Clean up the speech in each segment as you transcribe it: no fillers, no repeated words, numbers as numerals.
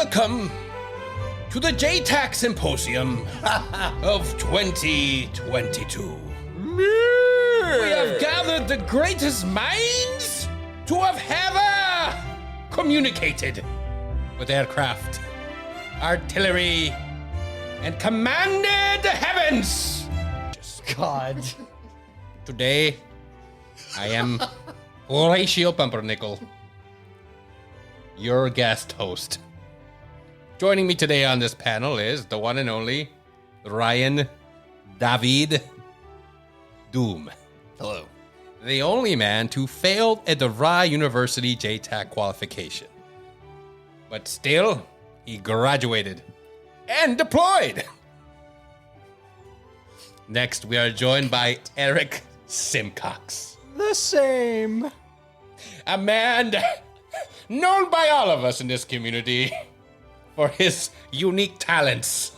Welcome to the JTAC Symposium of 2022. We have gathered the greatest minds to have ever communicated with aircraft, artillery, and commanded the heavens. God. Today, I am Horatio Pumpernickel, your guest host. Joining me today on this panel is the one and only Ryan David Doom. Hello. The only man to fail at the Rye University JTAC qualification. But still, he graduated and deployed. Next, we are joined by Eric Simcox. The same. A man known by all of us in this community for his unique talents.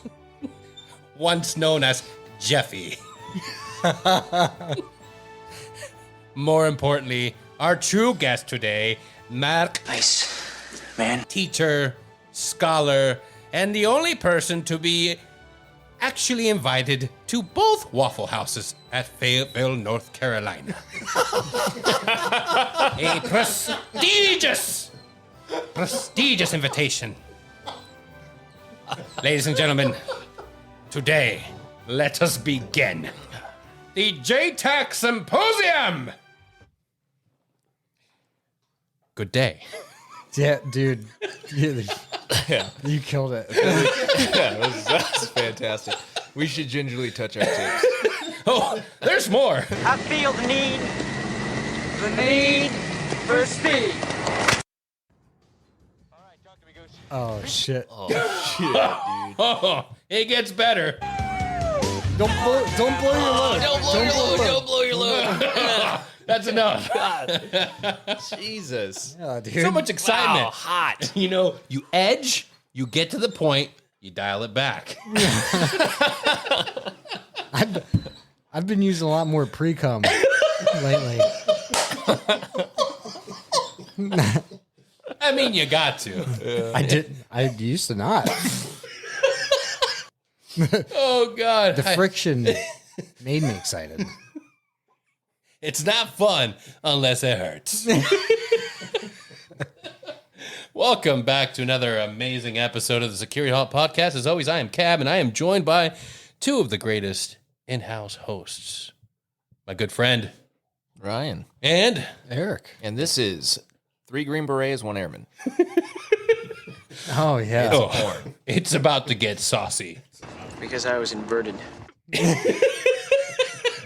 Once known as Jeffy. More importantly, our true guest today, Mark. Nice, man. Teacher, scholar, and the only person to be actually invited to both Waffle Houses at Fayetteville, North Carolina. A prestigious invitation. Ladies and gentlemen, today, let us begin the JTAC Symposium. Good day. Yeah, dude. You killed it. That's fantastic. We should gingerly touch our tips. Oh, there's more. I feel the need for speed. Oh, shit. Oh, shit, dude. Oh, it gets better. Don't blow your load. Don't blow your load. That's enough. Jesus. Yeah, dude. So much excitement. Wow, hot. You know, you edge, you get to the point, you dial it back. I've been using a lot more pre-cum lately. I mean, you got to. I used to not. Oh, God. The friction made me excited. It's not fun unless it hurts. Welcome back to another amazing episode of the Security Halt Podcast. As always, I am Cab, and I am joined by two of the greatest in-house hosts. My good friend, Ryan. and Eric. And this is 3 Green Berets, 1 Airman. Oh, yeah. it's about to get saucy. Because I was inverted.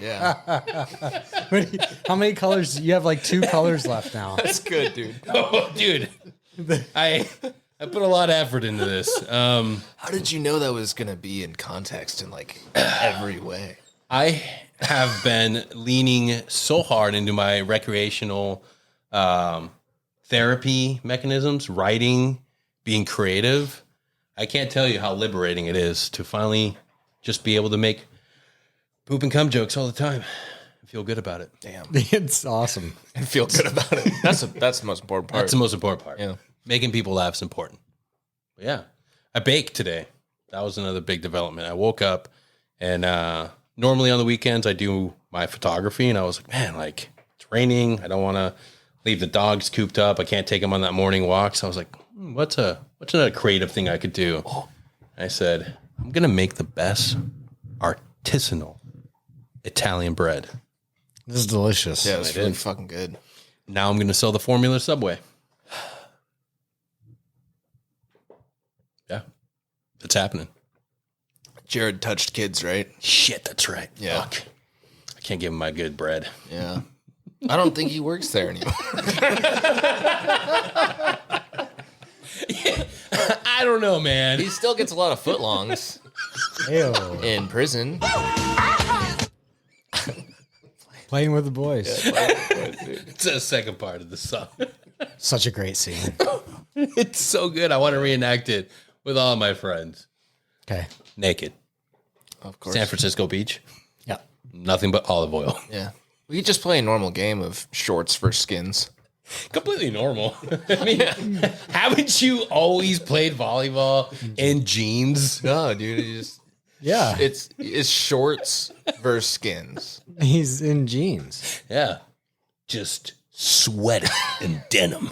Yeah. How many colors? You have like 2 colors left now. That's good, dude. Oh, dude. I put a lot of effort into this. How did you know that was going to be in context in like every way? I have been leaning so hard into my recreational therapy mechanisms, writing, being creative. I can't tell you how liberating it is to finally just be able to make poop and cum jokes all the time. I feel good about it. Damn. It's awesome. And feel good about it. That's the most important part. That's the most important part. Yeah. Making people laugh is important. But yeah. I baked today. That was another big development. I woke up and normally on the weekends I do my photography, and I was like, man, like it's raining. I don't want to leave the dogs cooped up. I can't take them on that morning walk. So I was like, what's another creative thing I could do? I said, I'm going to make the best artisanal Italian bread. This is delicious. Yeah, it's really fucking good. Now I'm going to sell the formula Subway. Yeah, it's happening. Jared touched kids, right? Shit, that's right. Yeah. Fuck. I can't give him my good bread. Yeah. I don't think he works there anymore. I don't know, man. He still gets a lot of footlongs Ew. in prison. Playing with the boys. It's the second part of the song. Such a great scene. It's so good. I want to reenact it with all my friends. Okay. Naked. Of course. San Francisco Beach. Yeah. Nothing but olive oil. Yeah. We could just play a normal game of shorts versus skins. Completely normal. I mean, haven't you always played volleyball in jeans? No, dude. Yeah. It's shorts versus skins. He's in jeans. Yeah. Just sweating in denim.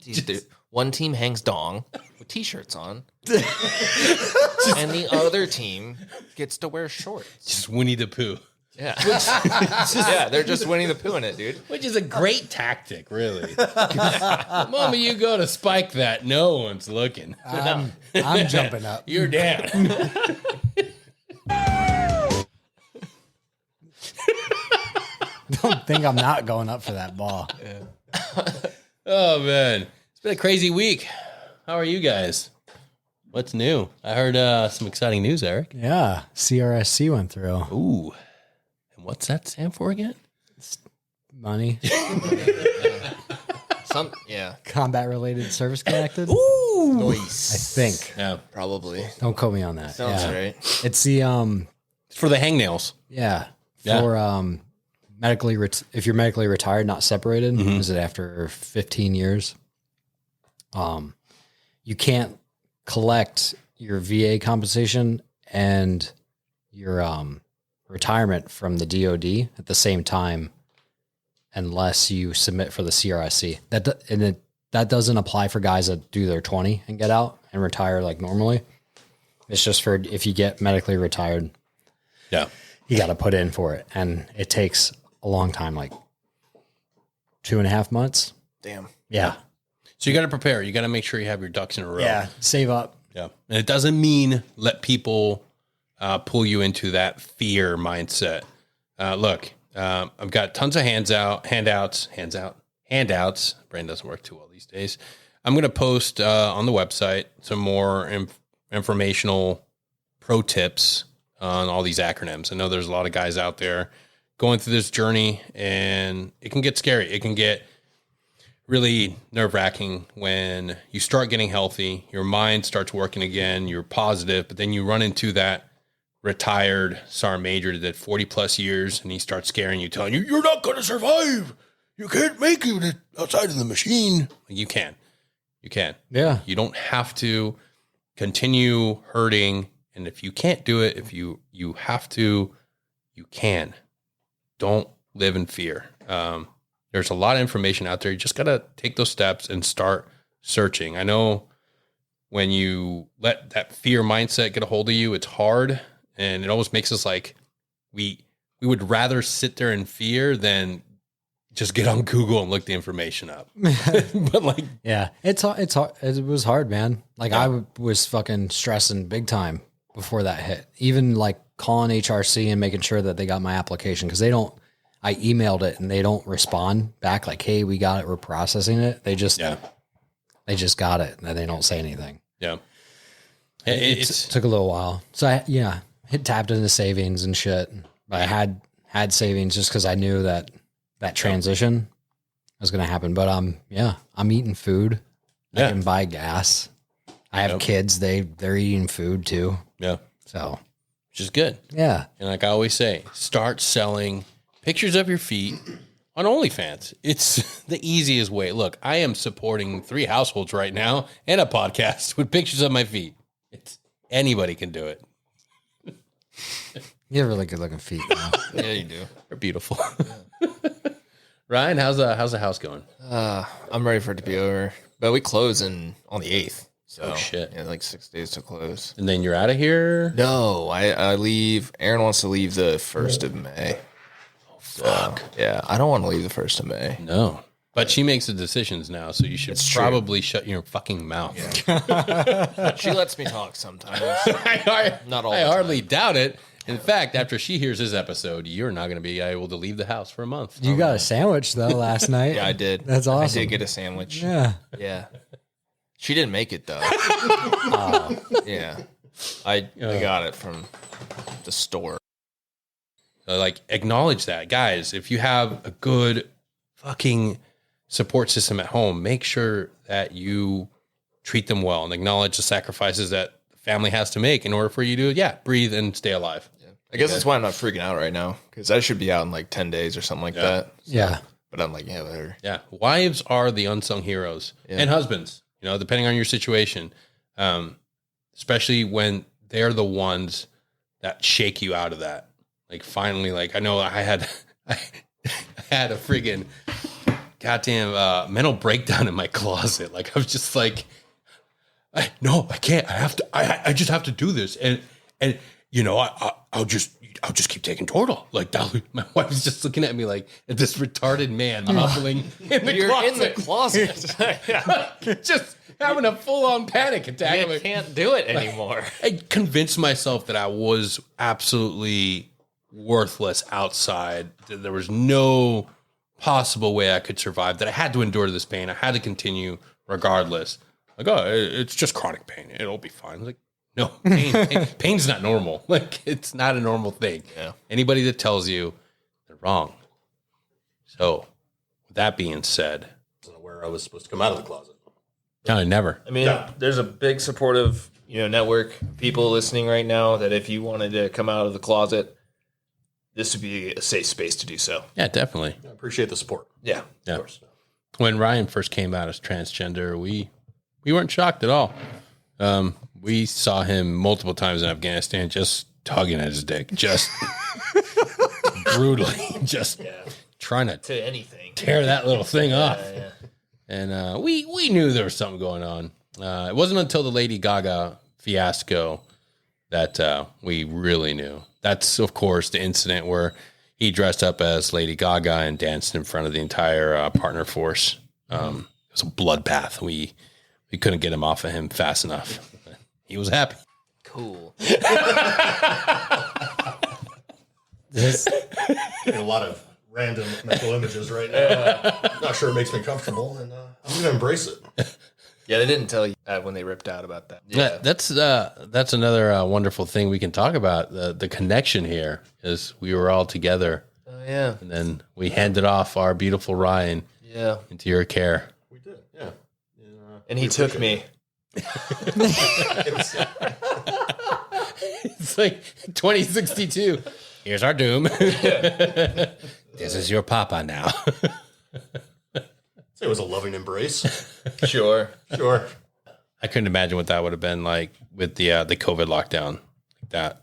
Dude, one team hangs dong with t-shirts on, and the other team gets to wear shorts. Just Winnie the Pooh. Yeah, yeah, they're just Winnie the Pooh in it, dude. Which is a great tactic, really. The moment you go to spike that, no one's looking. I'm jumping up. You're down. Don't think I'm not going up for that ball. Oh, man. It's been a crazy week. How are you guys? What's new? I heard some exciting news, Eric. Yeah. CRSC went through. Ooh. And what's that stand for again? Money. Yeah, Combat related service connected. Ooh. noise. I think. Yeah. Probably Don't quote me on that. sounds Yeah. right. It's the It's for the hangnails. yeah. Yeah. For if you're medically retired, not separated, is it after 15 years? You can't collect your VA compensation and your retirement from the DoD at the same time unless you submit for the CRSC. That doesn't apply for guys that do their 20 and get out and retire like normally. It's just for if you get medically retired, Yeah. you got to put in for it. And it takes a long time, like 2.5 months. Damn. Yeah. So you got to prepare. You got to make sure you have your ducks in a row. Yeah. Save up. Yeah. And it doesn't mean let people pull you into that fear mindset. Look, I've got tons of handouts. Brain doesn't work too well these days. I'm going to post on the website some more informational pro tips on all these acronyms. I know there's a lot of guys out there going through this journey, and it can get scary. It can get really nerve-wracking when you start getting healthy, your mind starts working again, you're positive, but then you run into that retired sergeant major that did 40 plus years, and he starts scaring you, telling you, you're not going to survive. You can't make it outside of the machine. You can. You can. Yeah. You don't have to continue hurting. And if you can't do it, if you have to, you can. Don't live in fear. There's a lot of information out there. You just got to take those steps and start searching. I know when you let that fear mindset get a hold of you, it's hard. And it always makes us like, we would rather sit there in fear than just get on Google and look the information up. But like, Yeah. It's hard. It was hard, man. Like I was fucking stressing big time before that hit. Even like calling HRC and making sure that they got my application. Cause I emailed it and they don't respond back like, hey, we got it. We're processing it. They just got it and they don't say anything. yeah. It took a little while. So I tapped into savings and shit. But I had savings just cause I knew that transition was going to happen. But I'm eating food. Yeah. I can buy gas. I have kids. They're eating food too. Yeah. So Which is good. yeah. And like I always say, start selling pictures of your feet on OnlyFans. It's the easiest way. Look, I am supporting 3 households right now and a podcast with pictures of my feet. Anybody can do it. You have really good looking feet. Now. Yeah, you do. They're beautiful. Ryan, how's the house going? I'm ready for it to be over, but we close on the 8th. So Oh, shit. Yeah, like 6 days to close. And then you're out of here? No, I leave. Aaron wants to leave the 1st of May. Oh, fuck. Yeah, I don't want to leave the 1st of May. No. But she makes the decisions now, so you should It's true. probably shut your fucking mouth. She lets me talk sometimes. Not all I the hardly doubt it. In fact, after she hears this episode, you're not going to be able to leave the house for a month. You got a sandwich though last night. Yeah, I did. That's awesome. I did get a sandwich. Yeah. Yeah. She didn't make it though. Yeah. I got it from the store. Like, acknowledge that. Guys, if you have a good fucking support system at home, make sure that you treat them well and acknowledge the sacrifices that the family has to make in order for you to, breathe and stay alive. I guess that's why I'm not freaking out right now, because I should be out in like 10 days or something like that. Yeah. But I'm like, yeah, whatever. Yeah. Wives are the unsung heroes and husbands, you know, depending on your situation. Especially when they're the ones that shake you out of that. Like finally, like I know I had a friggin' goddamn mental breakdown in my closet. Like I was just like, no, I can't. I just have to do this. And you know, I'll just keep taking Toradol. Like my wife was just looking at me like this retarded man hobbling in the You're closet. in the closet. Yeah. Just having a full-on panic attack. You can't do it anymore. I convinced myself that I was absolutely worthless outside. That there was no possible way I could survive. That I had to endure this pain. I had to continue regardless. Like, oh, it's just chronic pain. It'll be fine. Like, no, pain's not normal. Like, it's not a normal thing. Yeah. Anybody that tells you, they're wrong. So, with that being said, I wasn't aware I was supposed to come out of the closet. no, never. I mean, there's a big supportive, network people listening right now that if you wanted to come out of the closet, this would be a safe space to do so. Yeah, definitely. I appreciate the support. Yeah. Yeah. Of course. When Ryan first came out as transgender, we weren't shocked at all. We saw him multiple times in Afghanistan just tugging at his dick, just brutally, just trying to To anything. tear that little thing off. Yeah. And we knew there was something going on. It wasn't until the Lady Gaga fiasco that we really knew. That's, of course, the incident where he dressed up as Lady Gaga and danced in front of the entire partner force. It was a bloodbath. We couldn't get him off of him fast enough. He was happy. Cool. Getting a lot of random mental images right now. Not sure it makes me comfortable, and I'm going to embrace it. Yeah, they didn't tell you when they ripped out about that. Yeah, that's another wonderful thing we can talk about. The connection here is we were all together, Oh, yeah. and then we handed off our beautiful Ryan Yeah. into your care. We did, yeah. And he took me. It's like 2062. Here's our doom. This is your papa now. It was a loving embrace. Sure. Sure. I couldn't imagine what that would have been like with the COVID lockdown. Like that.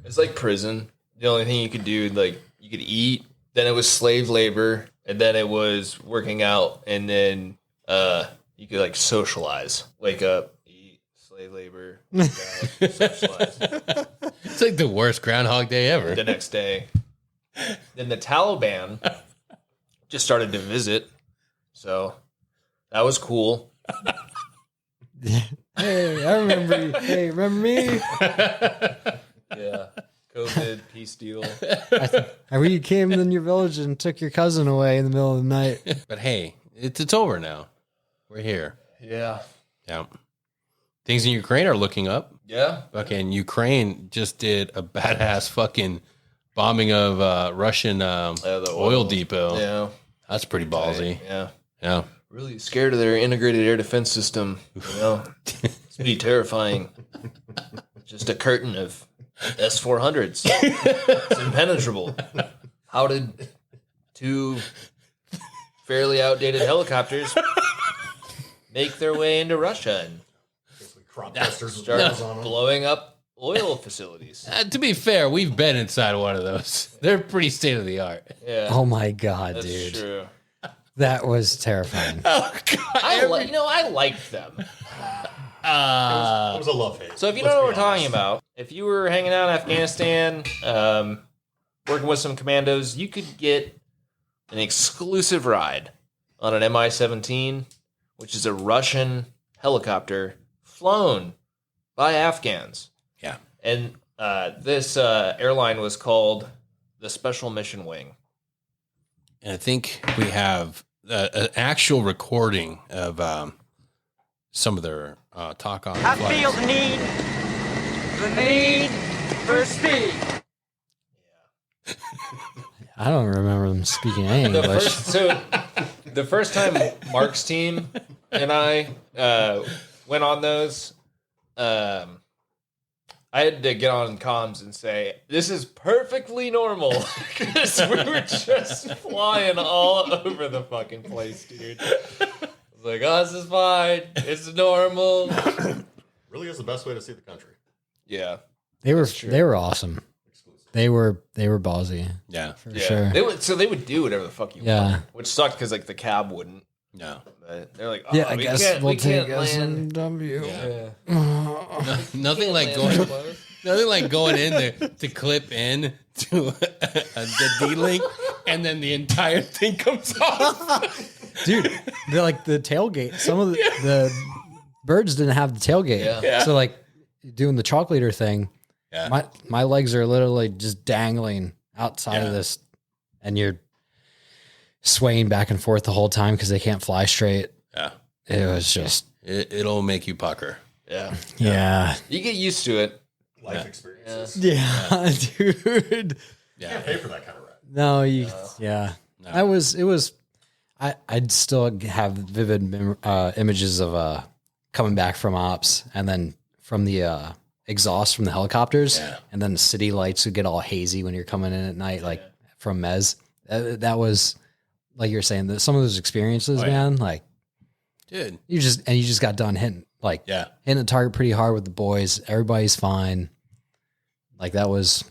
It's like prison. The only thing you could do, like, you could eat, then it was slave labor, and then it was working out, and then you could, like, socialize. Wake up, eat, slave labor, work out, socialize. It's like the worst Groundhog Day ever. The next day. Then the Taliban just started to visit, so that was cool. Hey, I remember you. Hey, remember me? Yeah. COVID, peace deal. We came in your village and took your cousin away in the middle of the night. But hey, it's over now. We're here. Yeah. Yeah. Things in Ukraine are looking up. Yeah. Fucking Ukraine just did a badass fucking bombing of Russian the oil depot. Yeah. That's pretty ballsy. Yeah. Yeah. Really scared of their integrated air defense system. It's pretty terrifying. Just a curtain of S-400s. It's impenetrable. How did two fairly outdated helicopters make their way into Russia and Crop dusters start on them. blowing up oil facilities? To be fair, we've been inside one of those. They're pretty state of the art. Yeah, Oh my god, that's dude. true. That was terrifying. Oh God! I liked them. It was a love hate. So if you know what we're talking about, if you were hanging out in Afghanistan, working with some commandos, you could get an exclusive ride on an Mi-17, which is a Russian helicopter flown by Afghans. Yeah. And this airline was called the Special Mission Wing. And I think we have an actual recording of some of their talk on I flights. feel the need for speed. I don't remember them speaking any English. The first time Mark's team and I went on those, I had to get on comms and say, this is perfectly normal. Because we were just flying all over the fucking place, dude. I was like, oh, this is fine. It's normal. Really is the best way to see the country. Yeah. They were awesome. They were ballsy. Yeah. For sure. They would do whatever the fuck you want. Which sucked because like the cab wouldn't. No. But they're like, I guess we'll take land. Nothing like going in there to clip in to the D-Link and then the entire thing comes off. Dude, they're like the tailgate. Some of the birds didn't have the tailgate. Yeah. So like doing the chocolate eater thing, my legs are literally just dangling outside of this, and you're swaying back and forth the whole time because they can't fly straight. Yeah. It was just... It'll make you pucker. Yeah. You get used to it. Life experiences. Yeah, dude. You can't pay for that kind of ride. No, I'd still have vivid images of coming back from ops and then from the exhaust from the helicopters, and then the city lights would get all hazy when you're coming in at night, like from Mez. That was, like you're saying, that some of those experiences, man, like, dude, you just got done hitting the target pretty hard with the boys. Everybody's fine. Like that was,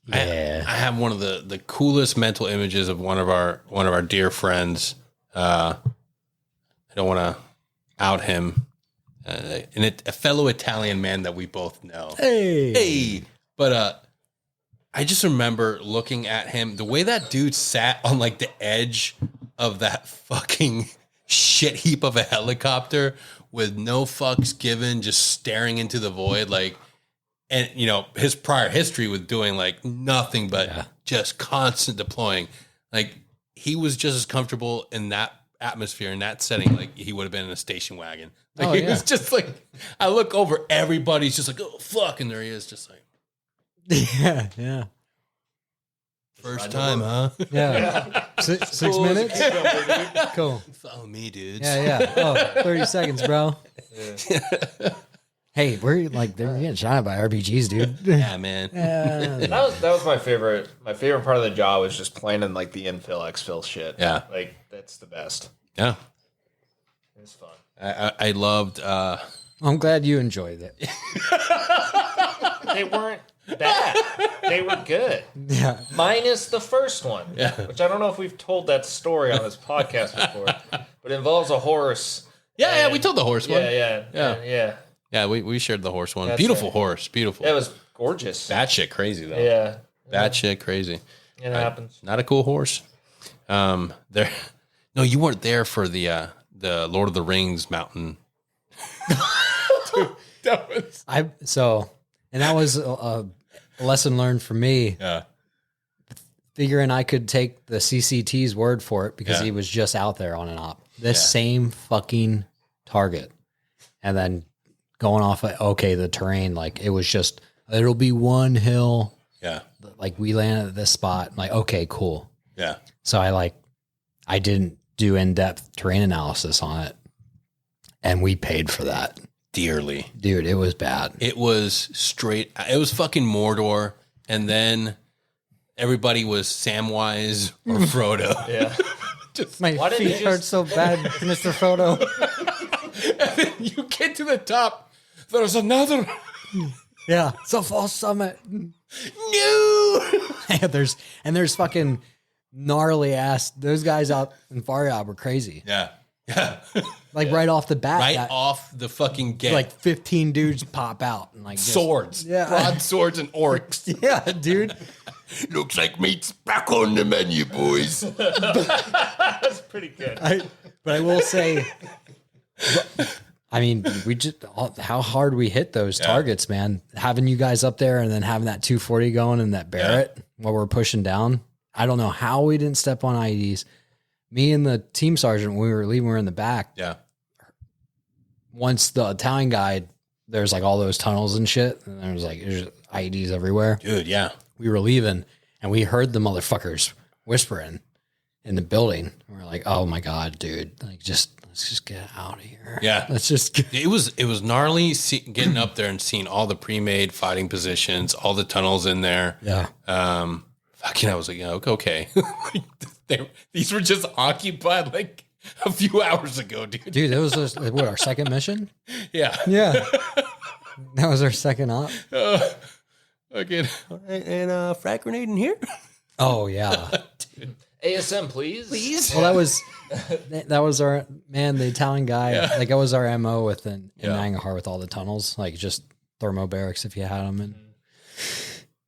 I have one of the coolest mental images of one of our dear friends. I don't want to out him, and a fellow Italian man that we both know. Hey, but I just remember looking at him, the way that dude sat on like the edge of that fucking shit heap of a helicopter with no fucks given, just staring into the void, like. And, you know, his prior history with doing like nothing but just constant deploying. Like he was just as comfortable in that atmosphere, in that setting, like he would have been in a station wagon. Like he was just like, I look over, everybody's just like, oh, fuck. And there he is, just like, yeah. First time, huh? Yeah. 6 minutes? Cool. Follow me, dudes. Yeah. Oh, 30 seconds, bro. Hey, we're like, they're getting shot by RPGs, dude. Yeah, man. That was my favorite. My favorite part of the job was just planning like the infill, exfil shit. Yeah. Like that's the best. Yeah. It was fun. I loved, I'm glad you enjoyed it. They weren't bad. They were good. Yeah. Minus the first one. Yeah. Which I don't know if we've told that story on this podcast before, but it involves a horse. Yeah, we told the horse one. Yeah. Yeah, we shared the horse one. That's Beautiful right. horse. Beautiful. It was gorgeous. That shit crazy, though. Yeah. That shit crazy. It happens. Not a cool horse. No, you weren't there for the Lord of the Rings mountain. Dude, that was... And that was a lesson learned for me. Yeah. Figuring I could take the CCT's word for it because he was just out there on an op. This same fucking target. And then going off the terrain, like it was just, it'll be one hill. Yeah. Like we landed at this spot. I'm like, okay, cool. Yeah. So I didn't do in-depth terrain analysis on it. And we paid for that. Dearly. Dude, it was bad. It was fucking Mordor. And then everybody was Samwise or Frodo. Yeah. My feet hurt so bad, Mr. Frodo. And then you get to the top. There's another. Yeah, it's a false summit. No. there's fucking gnarly ass. Those guys out in Faryab were crazy. Yeah. Like right off the bat, off the fucking gate. like 15 dudes pop out and like swords. Yeah. Broadswords and orcs. Yeah, dude. Looks like meat's back on the menu, boys. That's pretty good. But I will say, I mean, how hard we hit those targets, man. Having you guys up there and then having that 240 going and that Barrett while we're pushing down. I don't know how we didn't step on IEDs. Me and the team sergeant, when we were leaving, we were in the back. Yeah. Once the Italian guy, there's like all those tunnels and shit. And there's IEDs everywhere. Dude, yeah. We were leaving and we heard the motherfuckers whispering. in the building. We're like, oh my God, dude, like let's just get out of here. Yeah. Let's just It was gnarly getting up there and seeing all the pre-made fighting positions, all the tunnels in there. Yeah. Fucking, I was like, okay. These were just occupied like a few hours ago, dude. Dude, that was what, our second mission? Yeah. Yeah. That was our second op. Okay. And frag grenade in here? Oh yeah. ASM, please. Well, that was our man, the Italian guy. Yeah. Like that was our MO in Nangarhar with all the tunnels, like just thermo barracks if you had them. And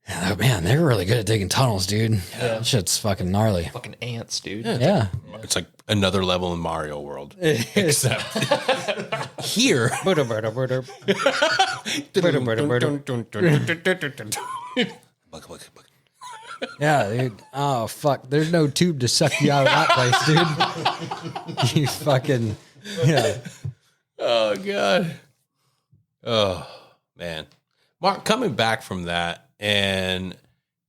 oh, man, they were really good at digging tunnels, dude. Yeah. That shit's fucking gnarly. Fucking ants, dude. Yeah. It's like another level in Mario World. Except here. Yeah, dude. Oh, fuck. There's no tube to suck you out of that place, dude. You fucking, yeah. Oh, God. Oh, man. Mark, coming back from that, and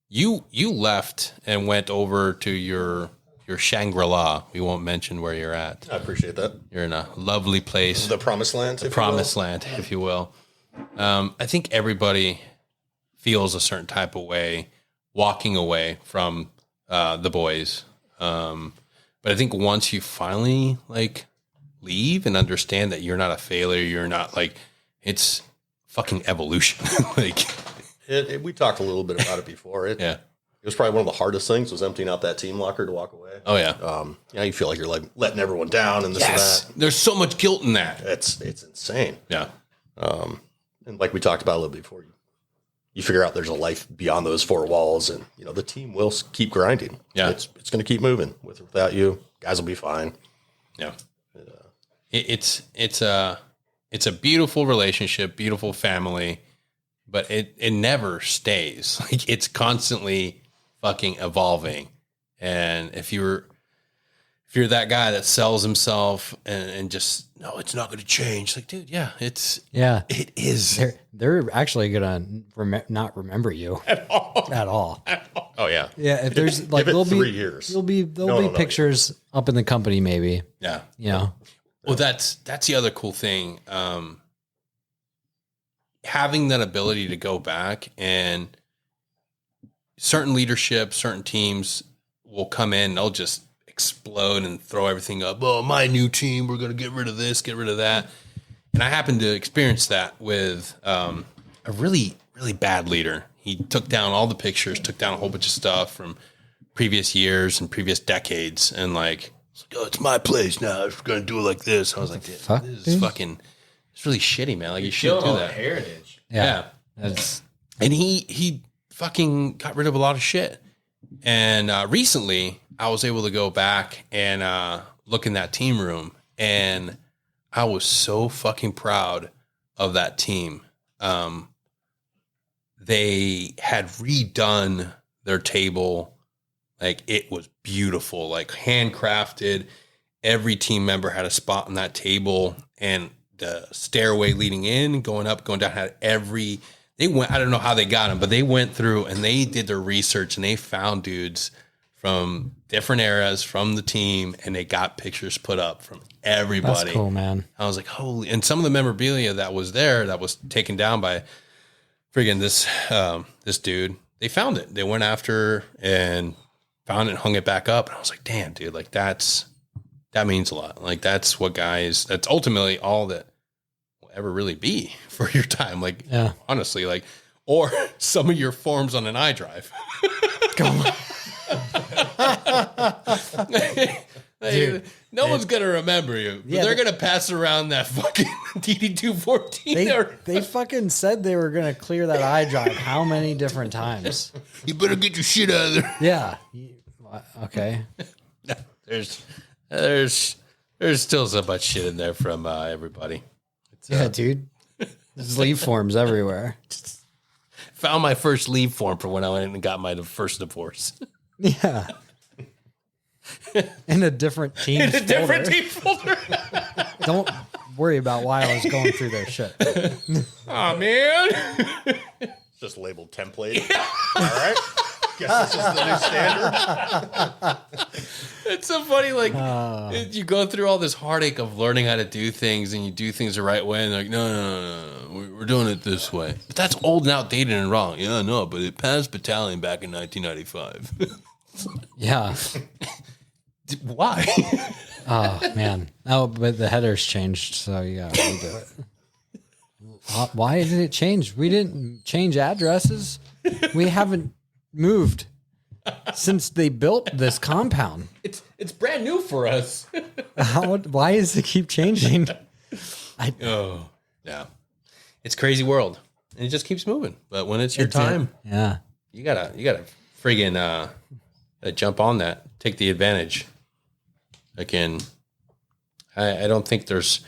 you left and went over to your Shangri-La. We won't mention where you're at. I appreciate that. You're in a lovely place. The promised land. The promised land, if you will. I think everybody feels a certain type of way walking away from the boys. But I think once you finally like leave and understand that you're not a failure, you're not like, it's fucking evolution. Like we talked a little bit about it before. It was probably one of the hardest things was emptying out that team locker to walk away. Oh yeah. You feel like you're like letting everyone down and this and that. There's so much guilt in that. It's insane. Yeah. And like we talked about a little before, you figure out there's a life beyond those four walls, and the team will keep grinding. Yeah. It's going to keep moving with or without you. Guys will be fine. Yeah. It's a beautiful relationship, beautiful family, but it never stays. Like it's constantly fucking evolving. And if you're that guy that sells himself and just, no, it's not going to change. Like, dude, it is. They're actually gonna not remember you at all. Oh yeah. Yeah. If there's like, there'll be 3 years. There'll be pictures up in the company, maybe. Yeah. You know. Well, that's the other cool thing. Having that ability to go back, and certain leadership, certain teams will come in, they'll just explode and throw everything up. Oh, my new team, we're going to get rid of this, get rid of that. And I happened to experience that with a really, really bad leader. He took down all the pictures, took down a whole bunch of stuff from previous years and previous decades, and like, oh, it's my place now. I'm going to do it like this. I was like, this is fucking, it's really shitty, man. Like, you shouldn't do that. Heritage. Yeah. And he fucking got rid of a lot of shit. And recently, I was able to go back and look in that team room, and I was so fucking proud of that team. They had redone their table. Like, it was beautiful, like handcrafted. Every team member had a spot on that table, and the stairway leading in, going up, going down, had they went, I don't know how they got them, but they went through and they did their research, and they found dudes from different eras from the team, and they got pictures put up from everybody. That's cool, man. I was like, holy, and some of the memorabilia that was there that was taken down by friggin' this dude, they found it. They went after and found it and hung it back up. And I was like, damn, dude, like that means a lot. Like that's ultimately all that will ever really be for your time. Like, honestly, like, or some of your forms on an iDrive. Come on. No one's going to remember you, but they're going to pass around that fucking DD214. They fucking said they were going to clear that iDrive how many different times? You better get your shit out of there. Yeah. Okay. There's still so much shit in there from everybody. Dude. There's leave forms everywhere. Found my first leave form for when I went and got my first divorce. Yeah. In a different team folder. Don't worry about why I was going through their shit. Oh, man. It's just labeled template. Yeah. All right. Guess this is the new standard. so funny. Like you go through all this heartache of learning how to do things, and you do things the right way, and they're like, no, we're doing it this way. But that's old and outdated and wrong. Yeah, no, but it passed battalion back in 1995. Yeah. Why? Oh man. Oh, but the headers changed, so you got to redo it. Why did it change? We didn't change addresses. We haven't moved since they built this compound. It's brand new for us. Why does it keep changing? Yeah. It's a crazy world. And it just keeps moving. But when it's your time, yeah, you gotta friggin' jump on that. Take the advantage. Again, I don't think there's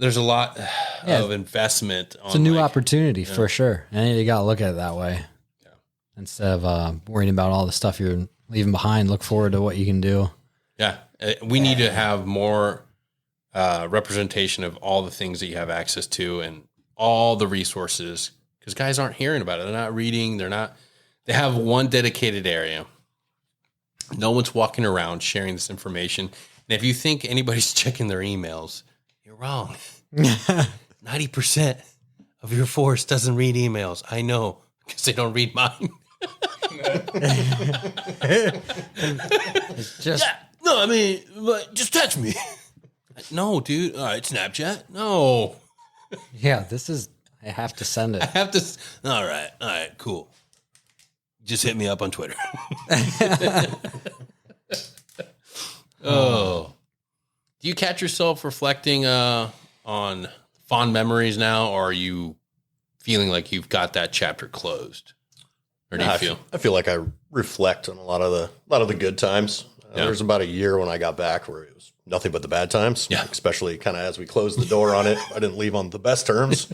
a lot of investment. It's a new opportunity for sure. And you got to look at it that way. Yeah. Instead of worrying about all the stuff you're leaving behind, look forward to what you can do. Yeah. We need to have more representation of all the things that you have access to and all the resources, because guys aren't hearing about it. They're not reading. They have one dedicated area. No one's walking around sharing this information. And if you think anybody's checking their emails, you're wrong. 90% of your force doesn't read emails. I know, because they don't read mine. Just text me. No, dude. All right, Snapchat. No. Yeah, I have to send it. All right, cool. Just hit me up on Twitter. Oh. Do you catch yourself reflecting on fond memories now, or are you feeling like you've got that chapter closed? Or do you feel? I feel like I reflect on a lot of the good times. There's about a year when I got back where it was nothing but the bad times. Yeah. Especially kind of as we closed the door on it. I didn't leave on the best terms.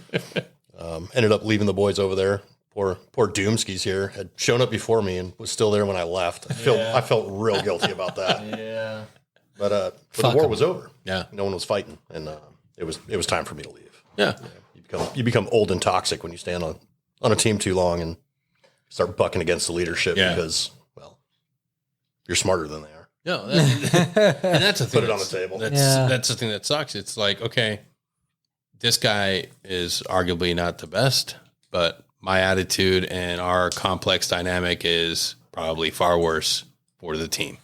Ended up leaving the boys over there. Poor Doomskis here had shown up before me and was still there when I left. I felt real guilty about that. Yeah. But the war was over. Yeah. No one was fighting, and it was time for me to leave. Yeah. You become old and toxic when you stand on a team too long and start bucking against the leadership because, well, you're smarter than they are. No, and that's the thing. Put it on the table. That's the thing that sucks. It's like, okay, this guy is arguably not the best, but my attitude and our complex dynamic is probably far worse for the team.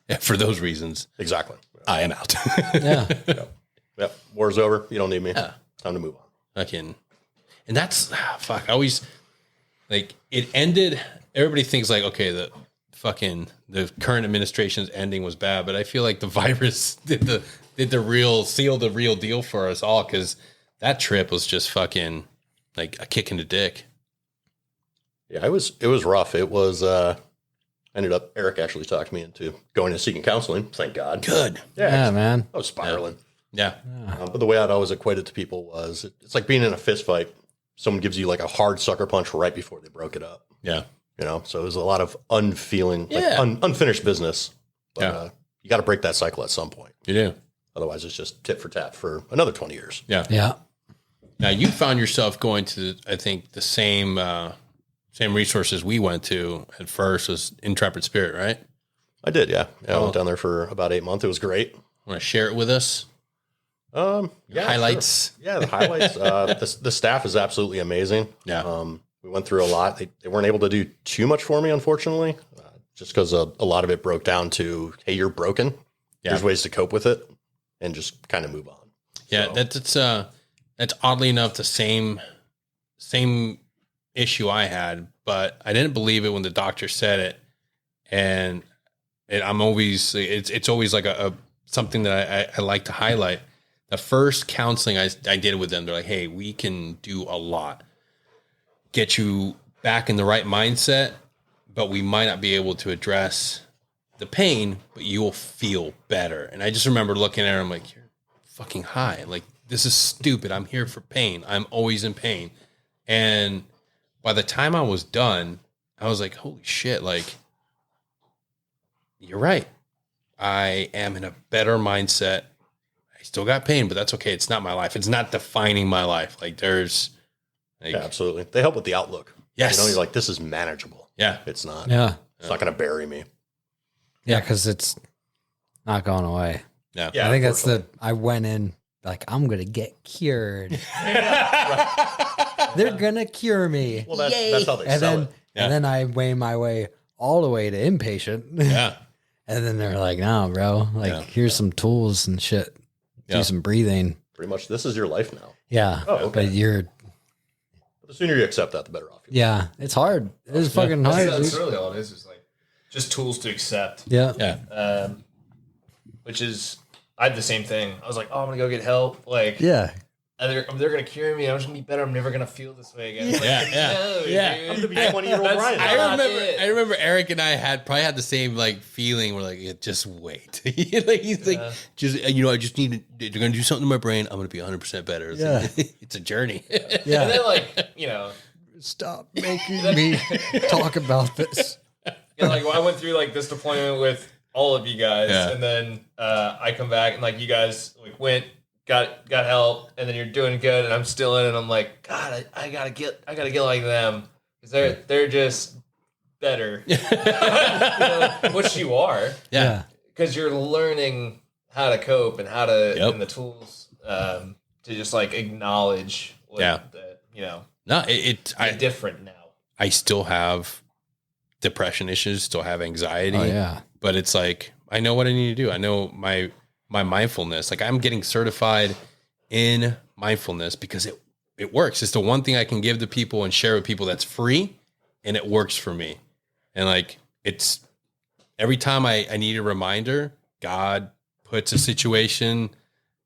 And for those reasons, Exactly. I am out. Yeah. Yep. War's over. You don't need me. Yeah. Time to move on. And that's fuck. I always like it ended. Everybody thinks like, okay, the current administration's ending was bad, but I feel like the virus did the real deal for us all, because that trip was just fucking like a kick in the dick. Yeah, it was rough. It was Eric actually talked me into going and seeking counseling. Thank God. Good. Yeah, man. I was spiraling. Yeah. But the way I'd always equate it to people was it's like being in a fist fight. Someone gives you like a hard sucker punch right before they broke it up. Yeah. So it was a lot of unfinished business. But you got to break that cycle at some point. You do. Otherwise, it's just tit for tat for another 20 years. Yeah. Yeah. Now you found yourself going to, I think, the same resources we went to at first was Intrepid Spirit, right? I did, yeah. I went down there for about 8 months. It was great. Want to share it with us? Yeah, highlights. Sure. Yeah, the highlights. The staff is absolutely amazing. Yeah. We went through a lot. They weren't able to do too much for me, unfortunately, just because a lot of it broke down to, hey, you're broken. Yeah. There's ways to cope with it and just kind of move on. Yeah, so. That's oddly enough the same issue I had, but I didn't believe it when the doctor said it. And I'm always, it's always like a something that I like to highlight. The first counseling I did with them, they're like, hey, we can do a lot, get you back in the right mindset, but we might not be able to address the pain, but you will feel better. And I just remember looking at her, I'm like, you're fucking high. Like, this is stupid. I'm here for pain. I'm always in pain. And by the time I was done, I was like, holy shit, like, you're right. I am in a better mindset. I still got pain, but that's okay. It's not my life. It's not defining my life. Like, there's... Like, yeah, absolutely. They help with the outlook. Yes. You're like, this is manageable. Yeah. It's not. Yeah. It's not going to bury me. Yeah, because it's not going away. Yeah. Yeah, I think that's I went in like, I'm going to get cured. They're going to cure me. Well, that's how they And sell then, it. Yeah. and then I weigh my way all the way to inpatient. Yeah. And then they're like, no, bro, like, here's some tools and shit. Yeah. Do some breathing. Pretty much, this is your life now. Yeah. Oh, okay. But you're, The sooner you accept that, the better off you. yeah, it's hard. It is fucking hard. That's dude. really all it is like just tools to accept. Yeah. Yeah. Which is, I had the same thing. I was like, oh, I'm gonna go get help. Like, Yeah. they're gonna cure me. I'm just gonna be better. I'm never gonna feel this way again. Like, Yeah. no, Yeah. dude. I'm going to be 20-year-old That's- Ryan. I It. remember Eric and I probably had the same like feeling. We're like, yeah, just wait. Like, he's like, just I just need to. They're gonna do something to my brain. I'm gonna be 100% better. It's, Yeah. it's a journey. Yeah. And then like, Stop making me talk about this. like I went through like this deployment with all of you guys, Yeah. and then I come back and like you guys like went, got help, and then you're doing good, and I'm still in it. And I'm like, God, I gotta get like them because they're just better, which you are, Yeah. because you're learning how to cope and how to Yep. and the tools to just like acknowledge that No, I'm different now. I still have depression issues, still have anxiety. Oh, yeah. But it's like, I know what I need to do. I know my mindfulness. Like, I'm getting certified in mindfulness because it works. It's the one thing I can give to people and share with people that's free, and it works for me. And like, it's every time I need a reminder, God puts a situation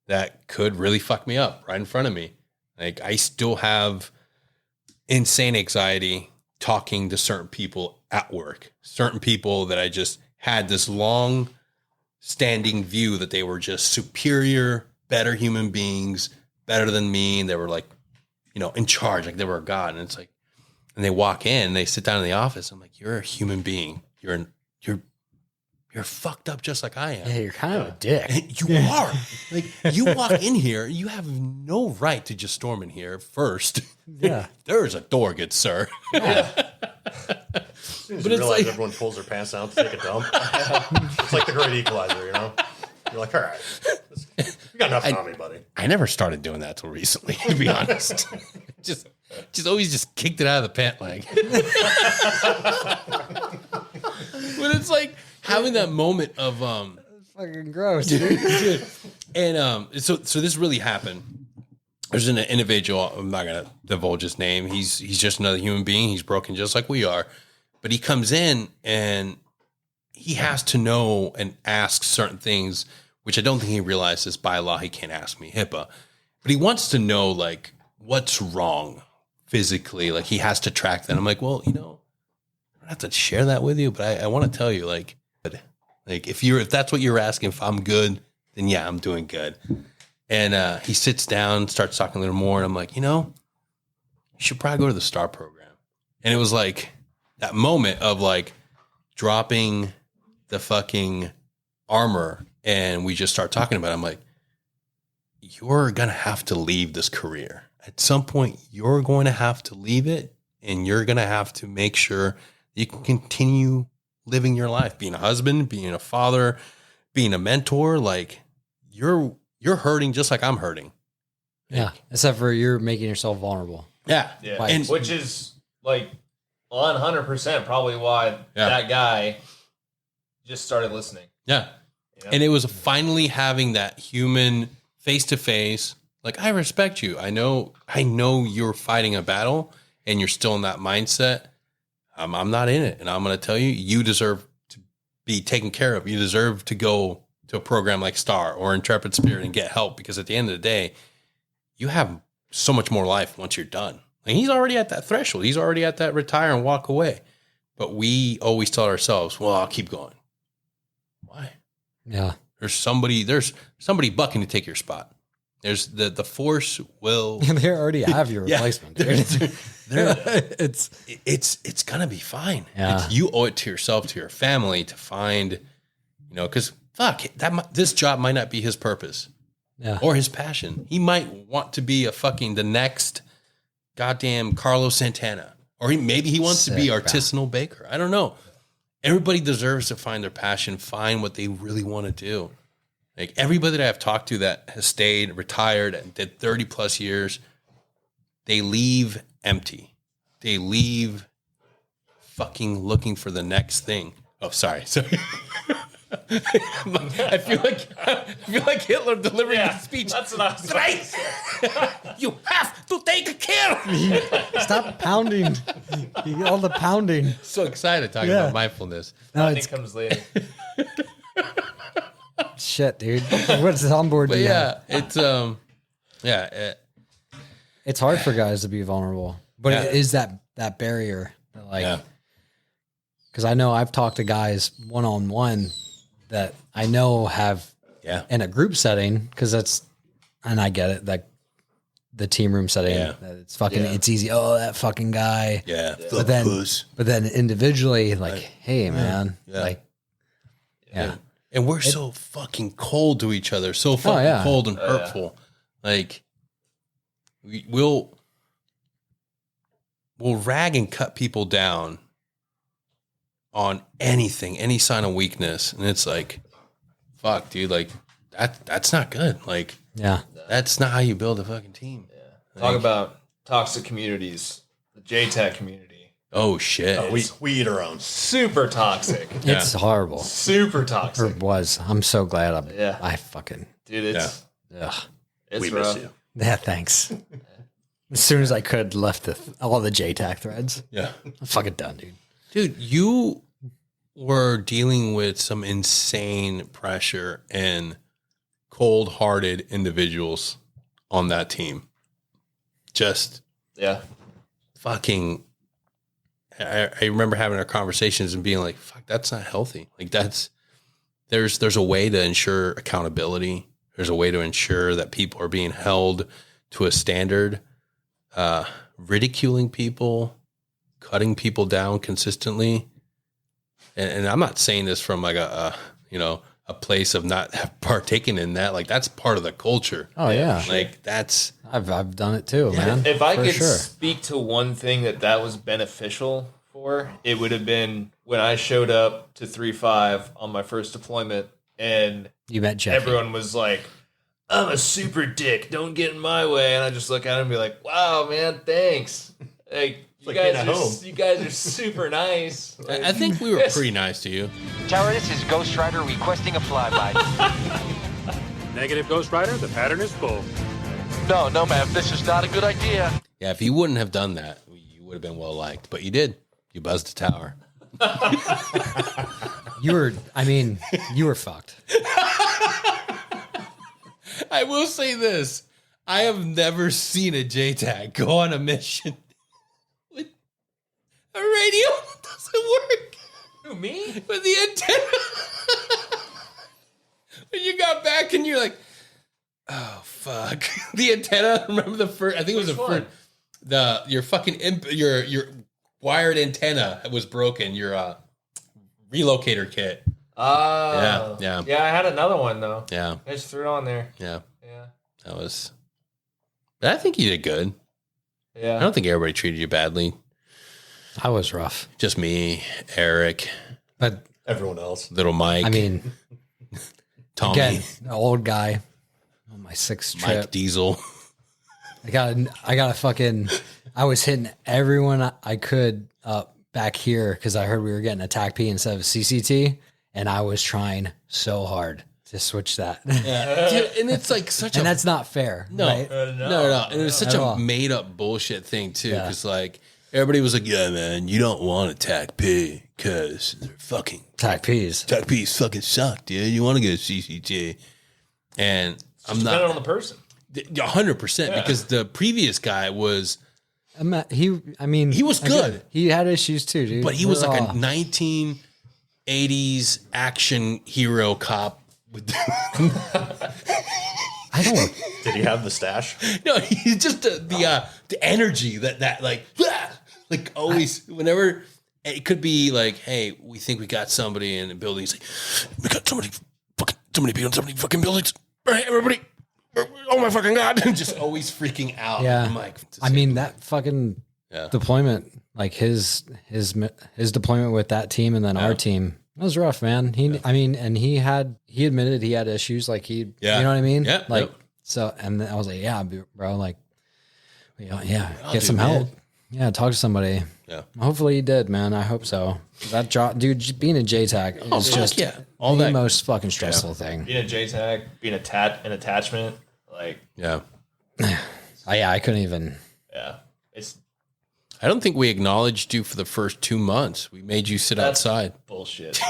that could really fuck me up right in front of me. Like, I still have insane anxiety talking to certain people at work, certain people that I just had this long standing view that they were just superior, better human beings, better than me. And they were like, in charge, like they were a god. And it's like, and they walk in, they sit down in the office. I'm like, you're a human being. You're fucked up just like I am. Yeah, you're kind of a dick. You are. Like, you walk in here, you have no right to just storm in here first. Yeah. There is a door, good sir. As soon as But you it's realize like- everyone pulls their pants down to take a dump, it's like the great equalizer, You're like, all right, you got nothing on me, buddy. I never started doing that till recently, to be honest. just always just kicked it out of the pant leg. But it's like having that moment of Fucking gross, dude. and so this really happened. There's an individual, I'm not gonna divulge his name. He's just another human being. He's broken just like we are. But he comes in and he has to know and ask certain things, which I don't think he realizes by law he can't ask me, HIPAA. But he wants to know like what's wrong physically. Like he has to track that. I'm like, well, I don't have to share that with you, but I want to tell you, like if that's what you're asking, if I'm good, then yeah, I'm doing good. And he sits down, starts talking a little more, and I'm like, you should probably go to the STAR program. And it was like that moment of like dropping the fucking armor, and we just start talking about it. I'm like, you're gonna have to leave this career. At some point, you're going to have to leave it, and you're gonna have to make sure you can continue living your life, being a husband, being a father, being a mentor. Like you're hurting just like I'm hurting. Yeah. Except for you're making yourself vulnerable. Yeah. Yeah, Like- which is like 100% probably why that guy just started listening. Yeah. And it was finally having that human face to face. Like, I respect you. I know you're fighting a battle and you're still in that mindset. I'm not in it. And I'm going to tell you, you deserve to be taken care of. You deserve to go to a program like STAR or Intrepid Spirit and get help, because at the end of the day, you have so much more life once you're done. Like, he's already at that threshold. He's already at that retire and walk away. But we always tell ourselves, well, I'll keep going. Why? Yeah. There's somebody bucking to take your spot. There's the force will. They already have your replacement. Dude. It's gonna be fine. Yeah. You owe it to yourself, to your family, to find, because this job might not be his purpose, or his passion. He might want to be the next goddamn Carlos Santana, or maybe he wants to be artisanal baker. I don't know. everybody deserves to find their passion, find what they really want to do. Like everybody that I've talked to that has stayed, retired, and did 30 plus years, they leave empty. They leave fucking looking for the next thing. Oh, sorry. I feel like Hitler delivering the speech. That's what I was Right? You have to take care. Stop pounding. All the pounding. So excited talking about mindfulness. No, I it's think comes later. shit, dude. What's on board? But yeah, it's It's hard for guys to be vulnerable, but it is that barrier. That like, because I know I've talked to guys one-on-one that I know have in a group setting, because and I get it, that the team room setting, that it's fucking, it's easy. Oh, that fucking guy. Yeah. But then individually, like, hey man, like, and we're so fucking cold to each other, so fucking cold and hurtful. Like we'll rag and cut people down on anything, any sign of weakness. And it's like, fuck, dude, like that's not good. Like, that's not how you build a fucking team. Yeah. Talk about toxic communities, the JTAC community. Oh shit. We eat our own. Super toxic. it's horrible. Super Or toxic. was. I'm so glad I fucking, Dude, it's We rough. miss you. yeah, thanks. As soon as I could, left all the JTAC threads. Yeah. I'm fucking done, dude. Dude, you were dealing with some insane pressure and cold-hearted individuals on that team. Just fucking. I remember having our conversations and being like, "Fuck, that's not healthy." Like there's a way to ensure accountability. There's a way to ensure that people are being held to a standard. Ridiculing people, cutting people down consistently. And I'm not saying this from like a place of not partaking in that. Like that's part of the culture. Oh yeah. Like that's, I've done it too, man. If I for could sure. speak to one thing that was beneficial for, it would have been when I showed up to 3-5 on my first deployment, and You met Jeffy. everyone was like, "I'm a super dick. Don't get in my way." And I just look at him and be like, "Wow, man, thanks. Like, you like being guys at are home. you guys are super nice." Like, I think we were pretty nice to you. Tower, this is Ghost Rider requesting a flyby. Negative, Ghost Rider. The pattern is full. No, ma'am, this is not a good idea. Yeah, if you wouldn't have done that, you would have been well liked. But you did. You buzzed the tower. You were fucked. I will say this. I have never seen a JTAC go on a mission with a radio that doesn't work. Who, me? With the antenna. When you got back and you're like, oh, fuck. The antenna, remember the first, I think it was Which the one? first, your fucking, your wired antenna was broken, your relocator kit. Oh. Yeah. Yeah, I had another one, though. Yeah, I just threw it on there. yeah. Yeah. That was, but I think you did good. I Yeah. don't think everybody treated you badly. I was rough, Just me, Eric, but Everyone else. little Mike, I mean, Tommy, again, an old guy on my sixth Mike trip. Diesel. I got a fucking. I was hitting everyone I could back here because I heard we were getting a TACP instead of a CCT, and I was trying so hard to switch that. Yeah. Dude, and it's like such And a that's not fair. no, right? no. And it was such At a all. made up bullshit thing too, Yeah. because like everybody was like, "Yeah, man, you don't want a TACP because they're fucking TACPs. TACPs fucking suck, dude. You want to get a CCT." And I'm Depending on not the person. 100% because the previous guy was, He was good. He had issues too, dude. but he was We're like all- a 1980s action hero cop. With I don't. Did he have the stash? no, he's just the energy that like always whenever it could be like, hey, we think we got somebody in the building. He's like, we got so many people in so many fucking buildings. All right, everybody. Oh my fucking God. Just always freaking out. Yeah. I'm like, I mean, that fucking Yeah. deployment like his deployment with that team and then our team. It was rough, man. I mean, and he admitted he had issues. Like you know what I mean? Yeah. Like, so, and I was like, yeah, bro, like, get some help. Man. Yeah. Talk to somebody. Yeah. Hopefully he did, man. I hope so. That job, dude, being a JTAC is just all the most fucking stressful thing. Being a JTAC, being an attachment, like, I couldn't even. Yeah. It's, I don't think we acknowledged you for the first 2 months. We made you sit outside. Bullshit.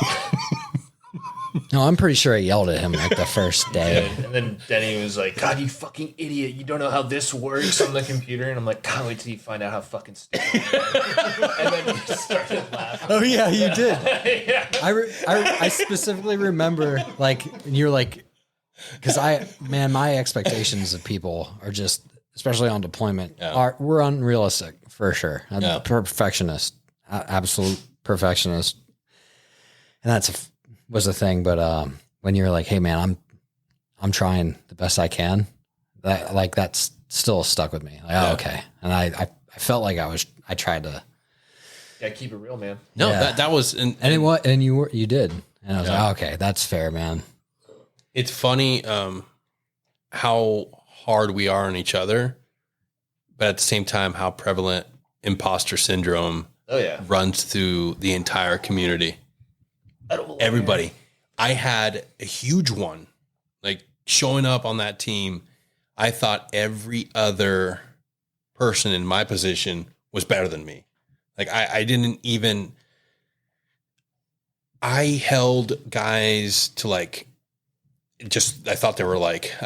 No, I'm pretty sure I yelled at him like the first day. And then Denny was like, God, you fucking idiot. You don't know how this works on the computer. And I'm like, God, wait till you find out how fucking stupid. And then you started laughing. Oh, yeah, you did. Yeah. I specifically remember, like, you're like, because my expectations of people are just, especially on deployment, we're unrealistic for sure. I'm a perfectionist, absolute perfectionist. And that's was a thing, but when you're like, hey man, I'm trying the best I can, that's still stuck with me. Like, oh, okay. And I felt like I tried to keep it real, man. No, that was and you did. And I was like, oh, okay, that's fair, man. It's funny how hard we are on each other, but at the same time how prevalent imposter syndrome runs through the entire community. Everybody. I had a huge one. Like showing up on that team, I thought every other person in my position was better than me. Like I didn't even, I held guys to like, I thought they were like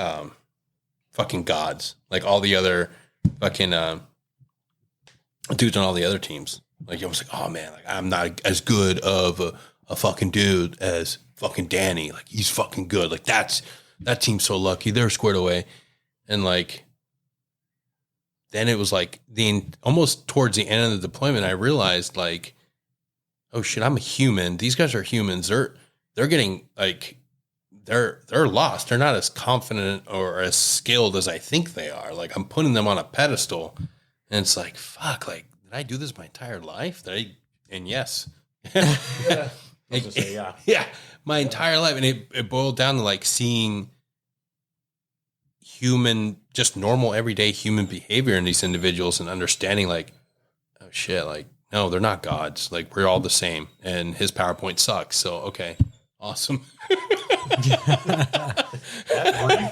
fucking gods. Like all the other fucking dudes on all the other teams. Like I was like, oh man, like I'm not as good of a fucking dude as fucking Danny. Like he's fucking good. Like that team's so lucky. They're squared away. And like, then it was like almost towards the end of the deployment, I realized like, oh shit, I'm a human. These guys are humans. They're getting like, they're lost. They're not as confident or as skilled as I think they are. Like I'm putting them on a pedestal and it's like, fuck, like, did I do this my entire life? And yes. My entire life. And it boiled down to like seeing human, just normal everyday human behavior in these individuals and understanding like, oh shit, like, no, they're not gods. Like we're all the same. And his PowerPoint sucks. So, okay, awesome.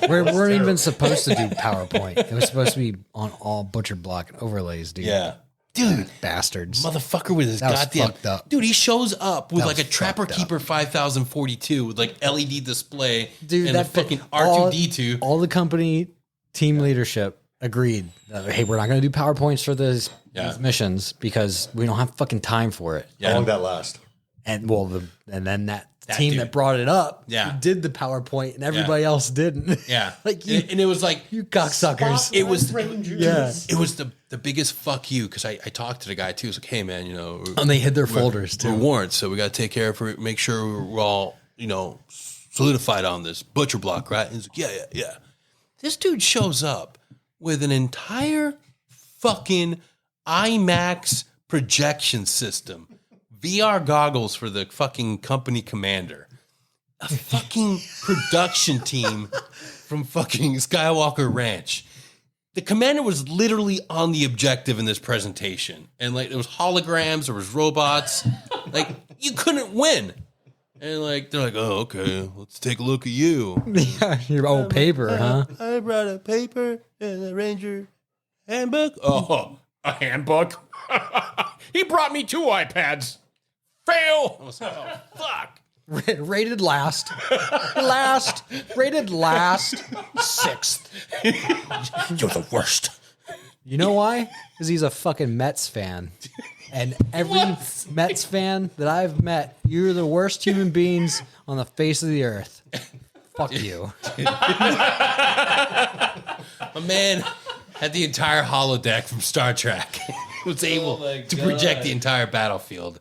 We weren't even supposed to do PowerPoint. It was supposed to be on all butchered block and overlays, dude. Yeah. Dude, bastards. Motherfucker with his goddamn fucked up. Dude, he shows up with like a Trapper Keeper 5042 with like LED display, dude, and that fucking R2D2. All the company team leadership agreed. Hey, we're not going to do PowerPoints for these missions because we don't have fucking time for it. How long that last? And then that team dude that brought it up did the PowerPoint and everybody else didn't. Yeah. Like and it was like, you cocksuckers. It was it was the biggest fuck you because I talked to the guy too. It was like, hey man, you know, and they hid their folders too. We're warrants, so we got to take care of it, make sure we're all, you know, solidified on this butcher block, right? And he's like, yeah. This dude shows up with an entire fucking IMAX projection system. VR goggles for the fucking company commander, a fucking production team from fucking Skywalker Ranch. The commander was literally on the objective in this presentation. And like, there was holograms, there was robots, like you couldn't win. And like, they're like, oh, okay, let's take a look at you. Yeah, your old paper, huh? I brought a paper and a Ranger handbook. Oh, a handbook? He brought me 2 iPads. Fail. I was like, oh, fuck. Rated last. Rated last. 6th. You're the worst. You know why? Because he's a fucking Mets fan. And every Mets fan that I've met, you're the worst human beings on the face of the earth. Fuck you. My man had the entire holodeck from Star Trek. Was able to project the entire battlefield.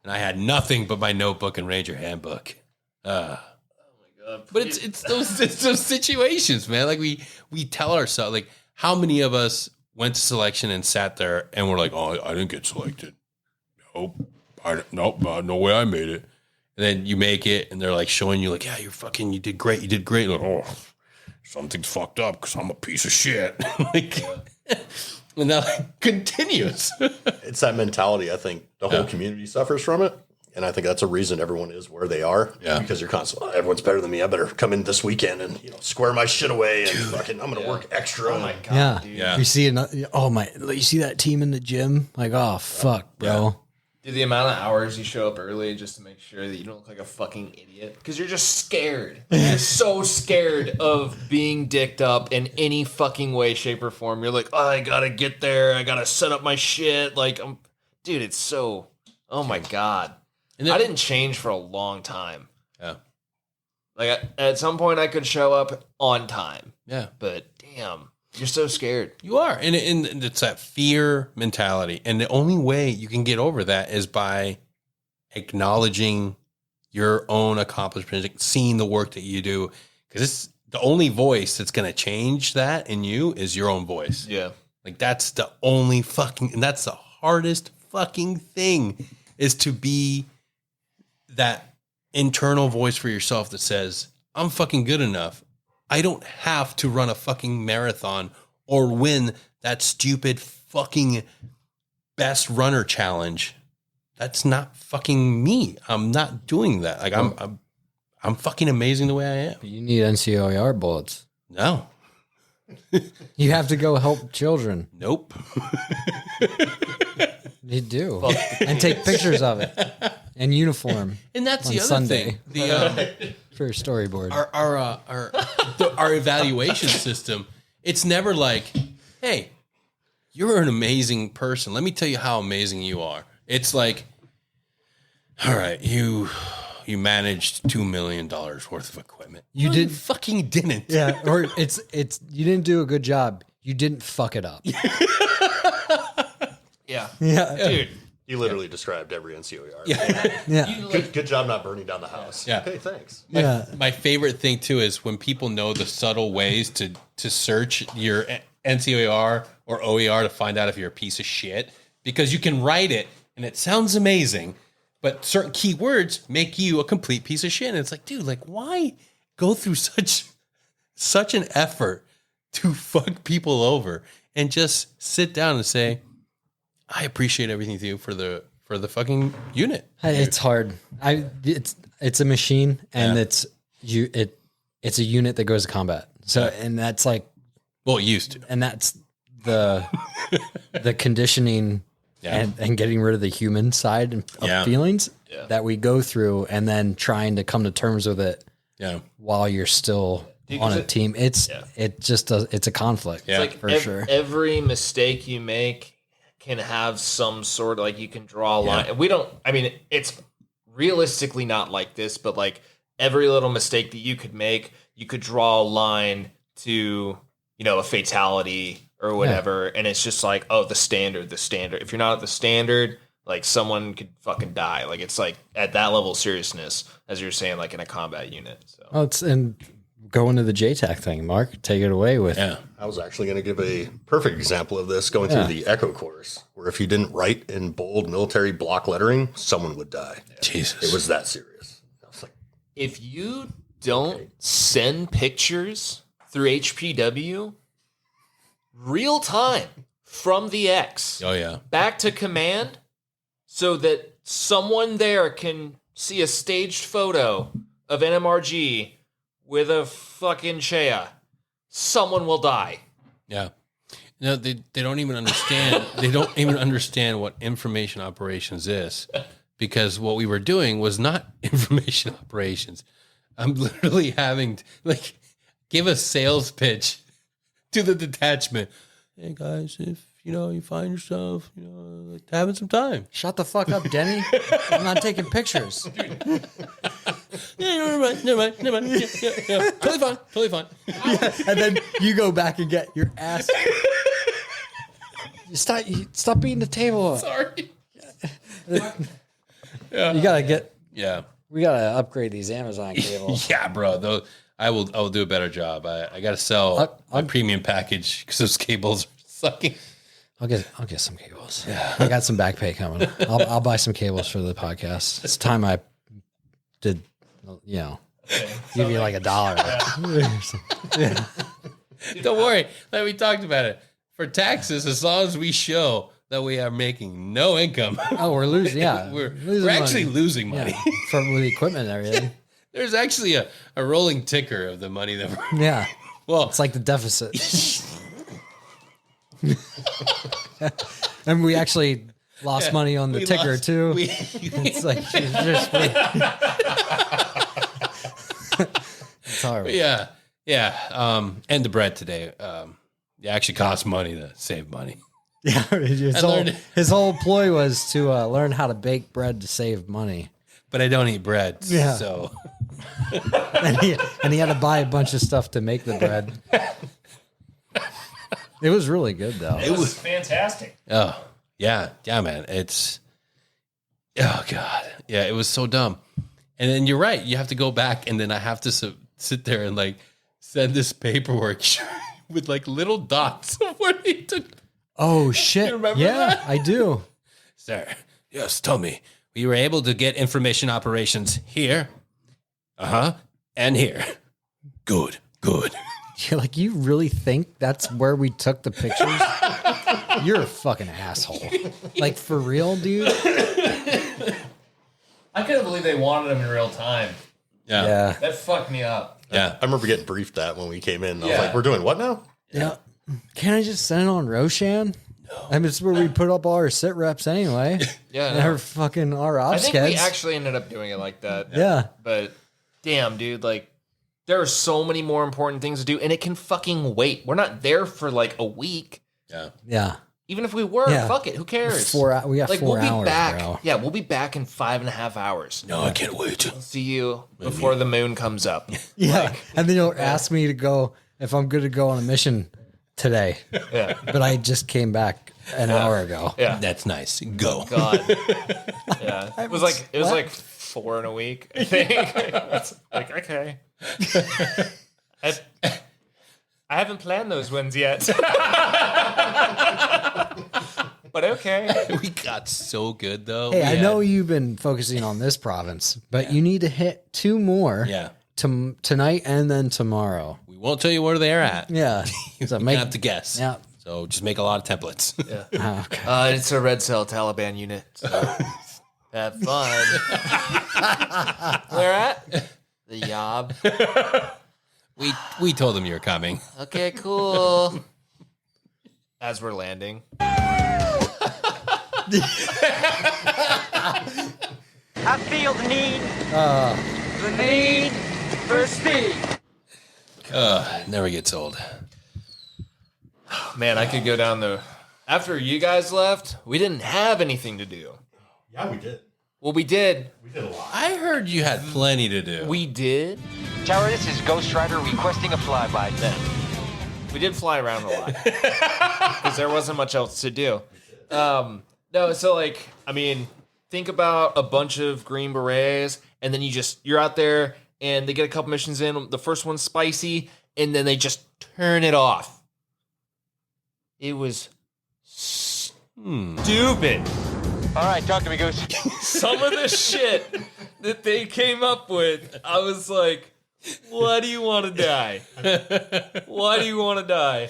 And I had nothing but my notebook and Ranger handbook. Oh my god! But it's those situations, man. Like we tell ourselves, like how many of us went to selection and sat there and we're like, oh, I didn't get selected. nope, no way I made it. And then you make it, and they're like showing you, like, yeah, you did great. Like, oh, something's fucked up because I'm a piece of shit. Like, and that continues. It's that mentality. I think the whole community suffers from it. And I think that's a reason everyone is where they are. Yeah. Because you're constantly, everyone's better than me. I better come in this weekend and, square my shit away and fucking, I'm going to work extra. Oh my God, dude. You see you see that team in the gym? Like, oh, fuck, bro. Dude, the amount of hours you show up early just to make sure that you don't look like a fucking idiot. Because you're just scared. You're so scared of being dicked up in any fucking way, shape, or form. You're like, oh, I gotta get there. I gotta set up my shit. Like, dude, it's so, oh my God. And I didn't change for a long time. Yeah. Like, at some point I could show up on time. Yeah. But damn, you're so scared. You are. And it's that fear mentality. And the only way you can get over that is by acknowledging your own accomplishments, seeing the work that you do. Because it's the only voice that's going to change that in you is your own voice. Yeah. Like, that's the only and that's the hardest fucking thing, is to be that internal voice for yourself that says, I'm fucking good enough. I don't have to run a fucking marathon or win that stupid fucking best runner challenge. That's not fucking me. I'm not doing that. Like, I'm fucking amazing the way I am. You need NCOER bullets. No. You have to go help children. Nope. You do. And take pictures of it in uniform. And that's on the other Sunday. thing. For a storyboard. Our evaluation system, it's never like, hey, you're an amazing person. Let me tell you how amazing you are. It's like, all right, you managed $2 million worth of equipment. You fucking didn't. Yeah, or it's you didn't do a good job. You didn't fuck it up. Yeah. Yeah. Dude. You literally described every NCOER. Yeah. Good job not burning down the house. Yeah. Okay, thanks. My favorite thing too is when people know the subtle ways to search your NCOER or OER to find out if you're a piece of shit, because you can write it and it sounds amazing, but certain keywords make you a complete piece of shit. And it's like, dude, like, why go through such an effort to fuck people over and just sit down and say, I appreciate everything you do for the fucking unit. It's hard. It's a machine, and it's a unit that goes to combat. So, and that's like, well, it used to, and that's the conditioning and getting rid of the human side of feelings that we go through, and then trying to come to terms with it. Yeah. While you're still on a team, it's a conflict. Yeah, it's like for sure. Every mistake you make can have some sort of, like, you can draw a line. It's realistically not like this, but like every little mistake that you could make, you could draw a line to, a fatality or whatever. And it's just like, oh, the standard. If you're not at the standard, like, someone could fucking die. Like, it's like at that level of seriousness, as you're saying, like in a combat unit. So and go into the JTAC thing, Mark. Take it away with. Yeah. I was actually going to give a perfect example of this going through the Echo course, where if you didn't write in bold military block lettering, someone would die. Jesus. It was that serious. I was like, if you don't send pictures through HPW real time from the X back to command, so that someone there can see a staged photo of NMRG with a fucking Shea, someone will die. Yeah. No, they don't even understand. They don't even understand what information operations is, because what we were doing was not information operations. I'm literally having to, give a sales pitch to the detachment. Hey guys, if you find yourself, having some time. Shut the fuck up, Denny. I'm not taking pictures. Yeah, never mind. Yeah. Totally fine. Yeah, and then you go back and get your ass. Stop beating the table up. Sorry. You gotta get. Yeah. We gotta upgrade these Amazon cables. Yeah, bro. Though I will do a better job. I got to sell my premium package because those cables are sucking. I'll get some cables. Yeah, I got some back pay coming. I'll buy some cables for the podcast. It's time I did, give you like $1. Yeah. Don't worry. Like we talked about it. For taxes, as long as we show that we are making no income. Oh, we're losing. Yeah, we're losing actually money. losing money. Yeah, from with the equipment and everything. There's actually a rolling ticker of the money that we're. Yeah. Well, It's like the deficit. And we actually lost money on the we ticker lost- too. we- It's like it's horrible. yeah. And the bread today. It actually costs money to save money. Yeah, his whole ploy was to learn how to bake bread to save money. But I don't eat bread. Yeah. So And he had to buy a bunch of stuff to make the bread. It was really good though. It was fantastic. oh yeah, man. It's God. Yeah, it was so dumb. And then you're right. You have to go back and then I have to sit there and like send this paperwork with like little dots of where he took. Oh shit. You remember Yeah, that? I do. Sir, yes, tell me. We were able to get information operations here. And here. Good. You're like, you really think that's where we took the pictures? You're a fucking asshole. Like, for real, dude? I couldn't believe they wanted them in real time. Yeah. That fucked me up. Yeah. I remember getting briefed that when we came in. I was Yeah. like, we're doing what now? Yeah. Can't I just send it on Roshan? No. I mean, it's where we put up all our sit reps anyway. Yeah, And our fucking, our I ops think we heads. actually ended up doing it like that. Yeah. But damn, dude, like there are so many more important things to do, and it can fucking wait. We're not there for like a week. Yeah. Yeah. Even if we were, Yeah. fuck it. Who cares? We got like 4 we'll hours, be back. bro. Yeah, we'll be back in 5.5 hours. No, I can't wait. See you before the moon comes up. Yeah. And then you'll ask me to go, if I'm good to go on a mission today. Yeah. But I just came back an hour ago. Yeah. That's nice. Go. God. Yeah. It was like 4 in a week, I think. It's like, okay. I haven't planned those ones yet. But okay. We got so good though. Hey, We I had- know you've been focusing on this province, but you need to hit 2 more Yeah. tonight and then tomorrow. We won't tell you where they're at. Yeah. So You're gonna have to guess. Yeah. So just make a lot of templates. Yeah. Okay. It's a Red Cell Taliban unit. So have fun. Where at? The Yob. We told them you were coming. Okay, cool. As we're landing. I feel the need. The need for speed. Never gets old. Man, I could go down the... After you guys left, we didn't have anything to do. Yeah, we did. Well, we did. We did a lot. I heard you had plenty to do. We did. Tower, this is Ghost Rider requesting a flyby. We did fly around a lot. Because there wasn't much else to do. No, so like, I mean, think about a bunch of Green Berets, and then you're out there, and they get a couple missions in. The first one's spicy, and then they just turn it off. It was stupid. All right, talk to me, Goose. Some of the shit that they came up with, I was like, why do you want to die? Why do you want to die?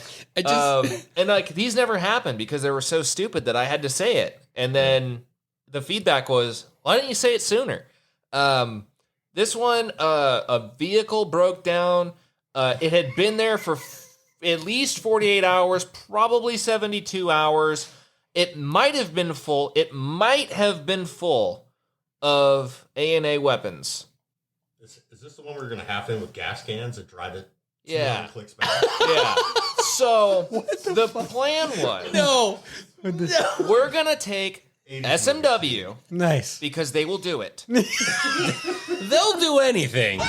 And like, these never happened because they were so stupid that I had to say it. And then the feedback was, why didn't you say it sooner? This one, a vehicle broke down. It had been there for at least 48 hours, probably 72 hours. It might have been full. It might have been full of A&A weapons. Is this the one where you're going to half in with gas cans and drive it? Yeah. Clicks back. Yeah. So the plan was, No. we're going to take SMW Nice. because they will do it. They'll do anything.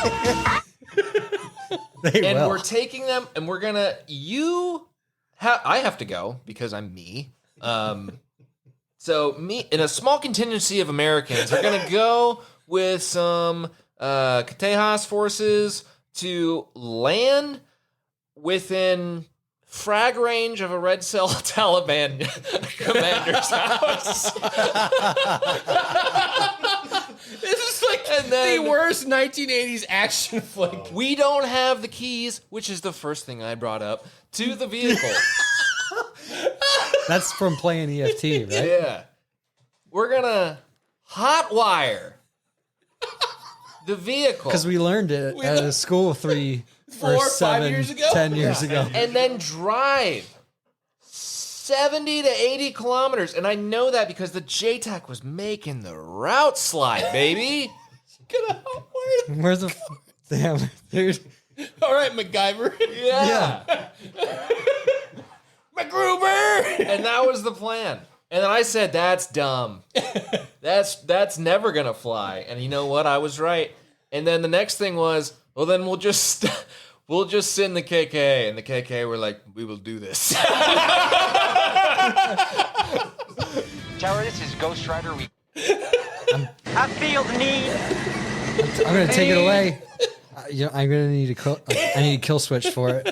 They And will. we're taking them, and we're gonna. I have to go because I'm me. So me and a small contingency of Americans are gonna go with some Tejas forces to land within frag range of a red cell Taliban commander's house. This is like the worst 1980s action flick. We don't have the keys, which is the first thing I brought up, to the vehicle. That's from playing EFT, right? Yeah. We're gonna hotwire the vehicle. Because we learned it at a school 4 or 5 years ago? 10 years ago. And then drive 70 to 80 kilometers. And I know that because the JTAC was making the route slide, baby. Gonna hotwire. Where's the damn dude? All right, MacGyver. Yeah. MacGruber. And that was the plan. And then I said, that's dumb. That's never gonna fly. And you know what? I was right. And then the next thing was, well, then we'll just send the KK. And the KK were like, we will do this. Tower, this is Ghost Rider. I feel the need. I'm gonna take it away. I'm gonna need I need a kill switch for it.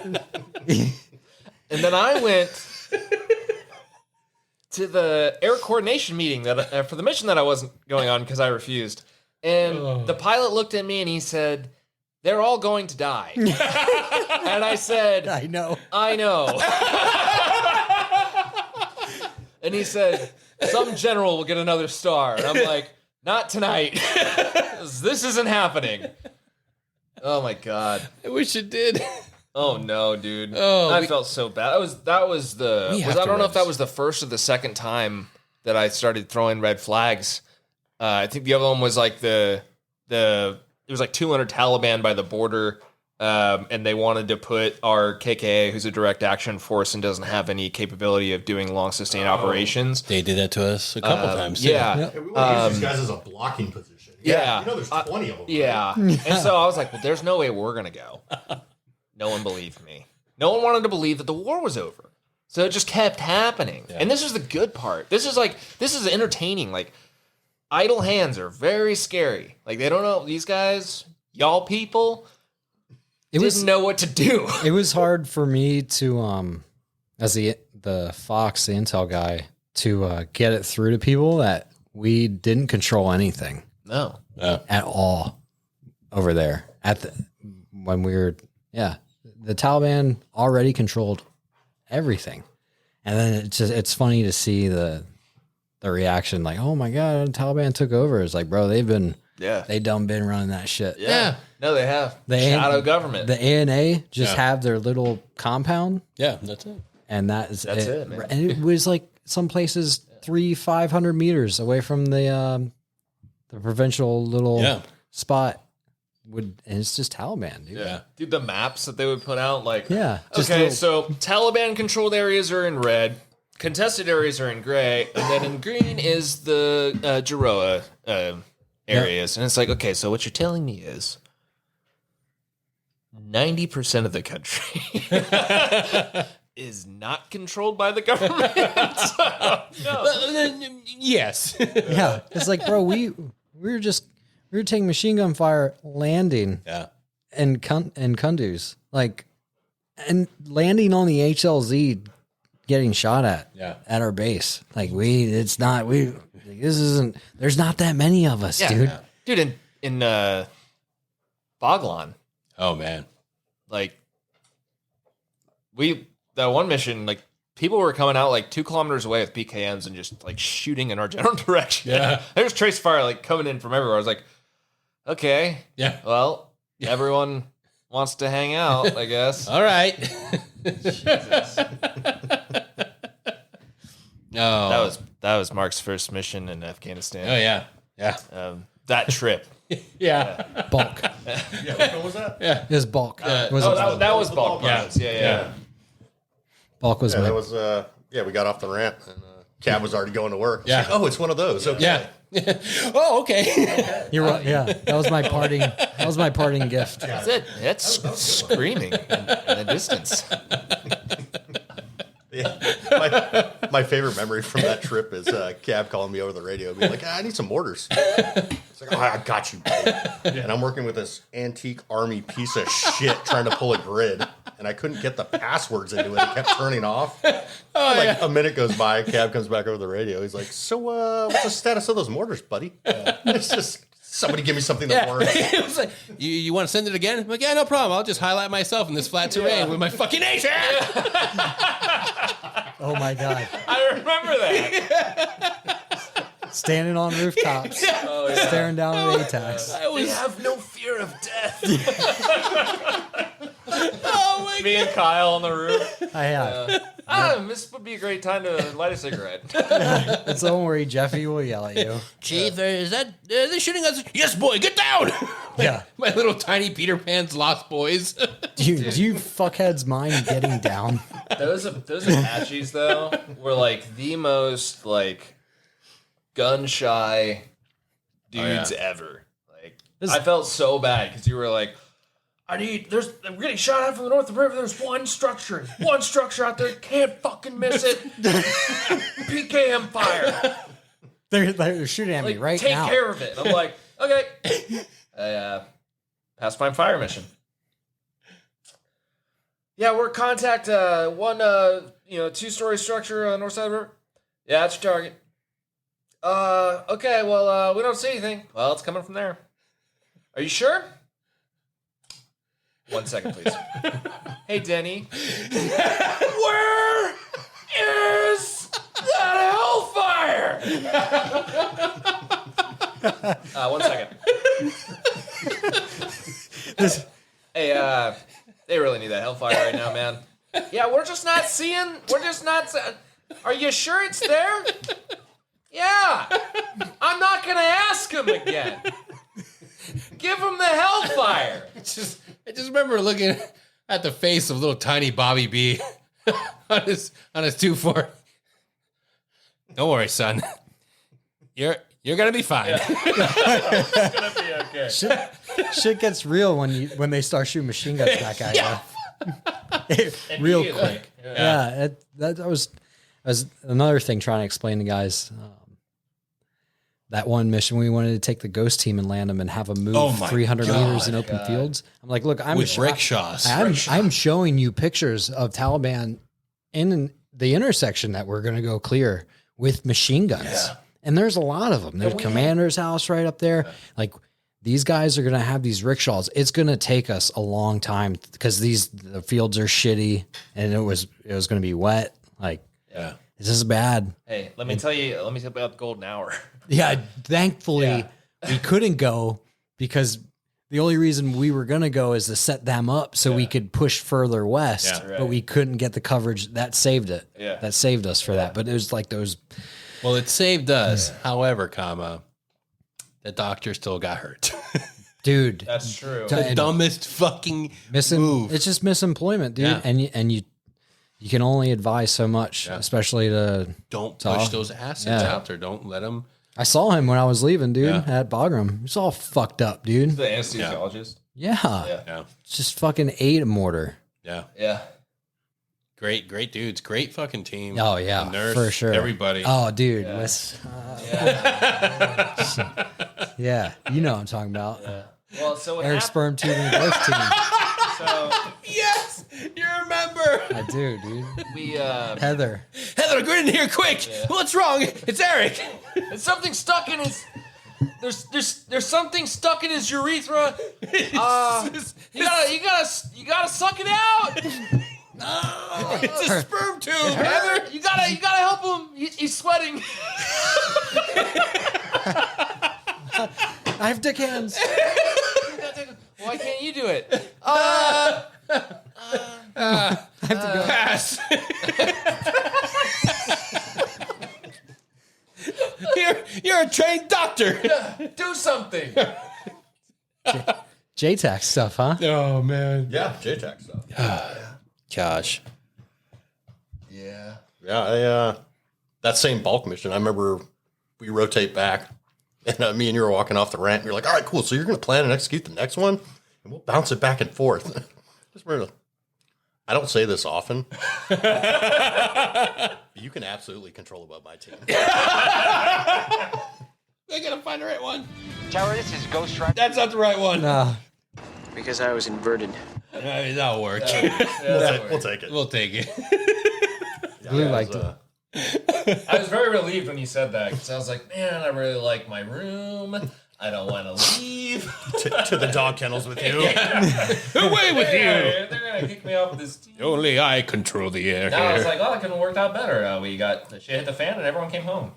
And then I went to the air coordination meeting that for the mission that I wasn't going on because I refused. And the pilot looked at me and he said, "They're all going to die." And I said, I know. "I know." And he said, "Some general will get another star." And I'm like, "Not tonight. This isn't happening." Oh my God. I wish it did. Oh no, dude. Oh, I felt so bad. I don't know if that was the first or the second time that I started throwing red flags. I think the other one was like it was like 200 Taliban by the border, and they wanted to put our KKA, who's a direct action force and doesn't have any capability of doing long sustained operations. They did that to us a couple times. Yeah. Hey, we want to use these guys as a blocking position. Yeah. You know there's 20 of them. Yeah. Right? And so I was like, well, there's no way we're going to go. No one believed me. No one wanted to believe that the war was over. So it just kept happening. Yeah. And this is the good part. This is entertaining. Like, idle hands are very scary. Like, they don't know, these guys, y'all people, didn't know what to do. It was hard for me to, as the Fox, the Intel guy, to get it through to people that we didn't control anything. No. At all over there. When we were, the Taliban already controlled everything. And then it's funny to see the reaction, like, oh my God, the Taliban took over. It's like, bro, they done been running that shit. Yeah. No, they have. Shadow government. The ANA just have their little compound. Yeah, that's it. And that's it, man. And it was like some places 500 meters away from the provincial little spot. And it's just Taliban, dude. Yeah. Dude, the maps that they would put out, like, okay, so Taliban controlled areas are in red, contested areas are in gray, and then in green is the Jaroa areas. And it's like, okay, so what you're telling me is 90% of the country is not controlled by the government. Yes. Yeah. It's like, bro, we were taking machine gun fire landing in Kunduz, like, and landing on the HLZ getting shot at our base. Like, there's not that many of us, dude. Yeah. Dude, in Boglan. Oh man. Like, that one mission, like, people were coming out like 2 kilometers away with PKMs and just like shooting in our general direction. Yeah. There's trace fire like coming in from everywhere. I was like, okay. Yeah. Well, everyone wants to hang out, I guess. All right. That was Mark's first mission in Afghanistan. Oh yeah. Yeah. That trip. Yeah. Bulk. What was that? Yeah. It was bulk. That was bulk. Yeah. Bulk was that was we got off the ramp and cab was already going to work. Yeah. Like, oh, it's one of those. Okay. Yeah. Oh, okay. You're right. Yeah. That was my parting gift. That's it. That's screaming in the distance. Yeah. My favorite memory from that trip is Cab calling me over the radio, being like, I need some mortars. It's like, oh, I got you, buddy. And I'm working with this antique army piece of shit trying to pull a grid. and I couldn't get the passwords into it. It kept turning off. A minute goes by, cab comes back over the radio. He's like, so what's the status of those mortars, buddy? It's just, somebody give me something that works. It was like, you want to send it again? I'm like, yeah, no problem. I'll just highlight myself in this flat terrain with my fucking ATAC. Oh my God. I remember that. Standing on rooftops, staring down at ATACs. We have no fear of death. Oh my Me and Kyle on the roof. I have. This would be a great time to light a cigarette. It's don't worry, Jeffy will yell at you. Chief, is that are they shooting us? Yes, boy, get down. Yeah. My little tiny Peter Pan's lost boys. Do you fuckheads mind getting down? Those Apaches though were like the most like gun shy dudes ever. Like I felt so bad because you were like, we're getting shot at from the north of the river. There's one structure out there. Can't fucking miss it. PKM fire. They're shooting at me Like, right take now. Take care of it. And I'm like, okay. Pacifying fire mission. Yeah, we're contact one 2-story structure on the north side of the river. Yeah, that's your target. Okay, well, we don't see anything. Well, it's coming from there. Are you sure? 1 second, please. Hey, Denny. Where is that hellfire? 1 second. Hey, they really need that hellfire right now, man. Yeah, we're just not seeing. Are you sure it's there? Yeah. I'm not going to ask him again. Give him the hellfire. I just remember looking at the face of little tiny Bobby B on his 2-4. Don't worry, son. You're gonna be fine. Yeah. It's gonna be okay. Shit gets real when they start shooting machine guns back at you. Real quick. Yeah, that was another thing trying to explain to guys. That one mission we wanted to take the ghost team and land them and have them move 300 meters in open fields. I'm like, look, with rickshaws. I'm showing you pictures of Taliban in the intersection that we're going to go clear with machine guns. Yeah. And there's a lot of them. There's commander's house right up there. Yeah. Like these guys are going to have these rickshaws. It's going to take us a long time because the fields are shitty and it was going to be wet. Like, this is bad. Hey, let me tell you about the golden hour. Yeah, thankfully we couldn't go because the only reason we were going to go is to set them up so we could push further west, but we couldn't get the coverage. That saved it. Yeah. That saved us for that. But it was like those. Well, it saved us. However, the doctor still got hurt. Dude. That's true. The dumbest fucking move. It's just misemployment, dude. Yeah. And you can only advise so much, especially to... Don't push those acids out there. Don't let them... I saw him when I was leaving, dude, at Bagram. He's all fucked up, dude. The anesthesiologist? Yeah. Just fucking ate a mortar. Yeah. Yeah. Great dudes. Great fucking team. Oh, yeah. The nurse, for sure. Everybody. Oh, dude. Yeah. You know what I'm talking about. Yeah. Well, so Eric Sperm Tube and the Ghost Team. So... Yes! You remember. I do, dude. Heather, go in here quick. Yeah. What's wrong? It's Eric. There's something stuck in his... There's something stuck in his urethra. You gotta suck it out. No, it's a sperm tube. Heather, you gotta help him. He's sweating. I have dick hands. Why can't you do it? I have to go. Pass. You're a trained doctor. Yeah, do something. JTAC stuff, huh? Oh man. Yeah, JTAC stuff. Gosh. Yeah. That same bulk mission. I remember we rotate back, and me and you were walking off the ramp. And you're like, "All right, cool. So you're going to plan and execute the next one, and we'll bounce it back and forth." I don't say this often. You can absolutely control above my team. I gotta find the right one. Tower, this is Ghost Rider. That's not the right one. No. Because I was inverted. I mean, that'll work. We'll take it. We'll take it. Blue liked it. I was very relieved when you said that because I was like, man, I really like my room. I don't want to leave. to the dog kennels with you. Away with you. They're going to kick me off this team. Only I control the air Now I was here. like, oh, it could have worked out better. We got the shit hit the fan and everyone came home.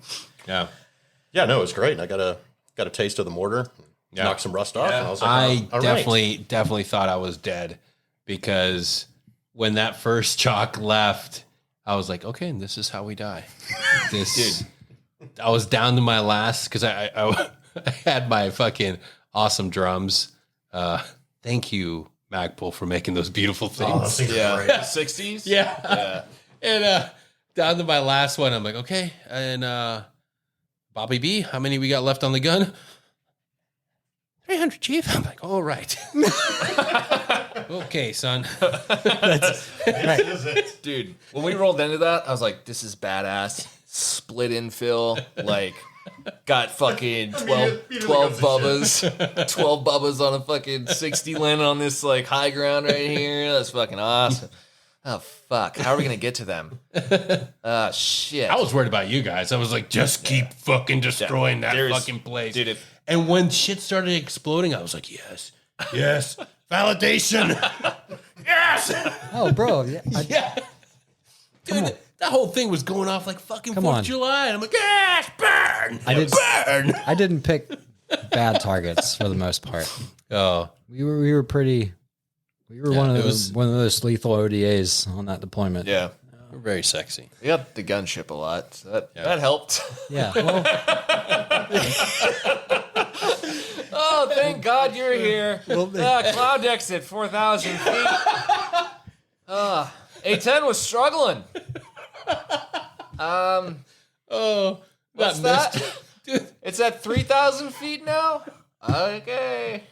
Yeah. Yeah, no, it was great. And I got a taste of the mortar. Yeah. Knocked some rust off. Yeah. And I was like, I all right. definitely thought I was dead because when that first chalk left, I was like, okay, and this is how we die. This, I was down to my last because I had my fucking awesome drums. Thank you, Magpul, for making those beautiful things. Oh, those things are great. 60s? Yeah. And down to my last one, I'm like, okay. And Bobby B, how many we got left on the gun? 300, Chief. I'm like, all right. Okay, son. Dude, when we rolled into that, I was like, this is badass. Split infill, like, got fucking 12 bubbas. 12 bubbas on a fucking 60 landing on this, like, high ground right here. That's fucking awesome. Oh, fuck. How are we going to get to them? Shit. I was worried about you guys. I was like, just keep fucking destroying that fucking place. Dude, and when shit started exploding, I was like, yes, validation. Yes. Oh, bro. Yeah. Yeah. Dude, that whole thing was going off like fucking 4th on. of July. And I'm like, yes, burn. Burn. I didn't pick bad targets for the most part. Oh, We were pretty. We were one of those lethal ODAs on that deployment. yeah. we're very sexy. We got the gunship a lot, so that helped. Yeah. Well, Oh, thank God you're here. Cloud exit, 4,000 feet. A-10 was struggling. Oh, What's that? It's at 3,000 feet now? Okay.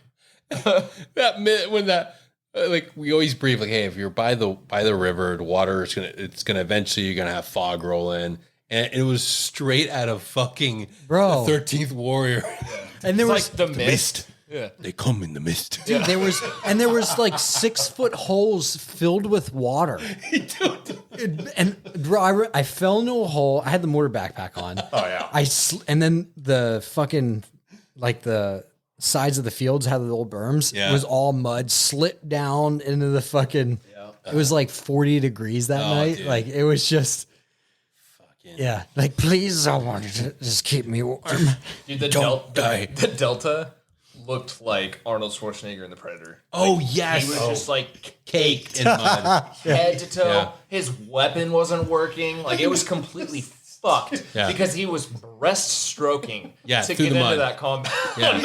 That minute when that like we always brief like, hey, if you're by the river, the water is gonna eventually you're gonna have fog roll in, and it was straight out of fucking Bro. 13th Warrior. and there was Like the mist. Yeah, they come in the mist. dude, there was like 6-foot holes filled with water. And bro, I fell into a hole. I had the mortar backpack on. Oh, yeah. And then the fucking like the sides of the fields had the little berms. Yeah. It was all mud. Slipped down into the fucking. It was like 40 degrees that night. Dude. Like it was just. Yeah, like please, I want you to just keep me warm. Dude, the Delta looked like Arnold Schwarzenegger in The Predator. Oh He yes, was just like caked in mud. head to toe. Yeah. His weapon wasn't working. Like it was completely fucked Yeah. because he was breast stroking Yeah, to through get the into mud. that combat. Yeah.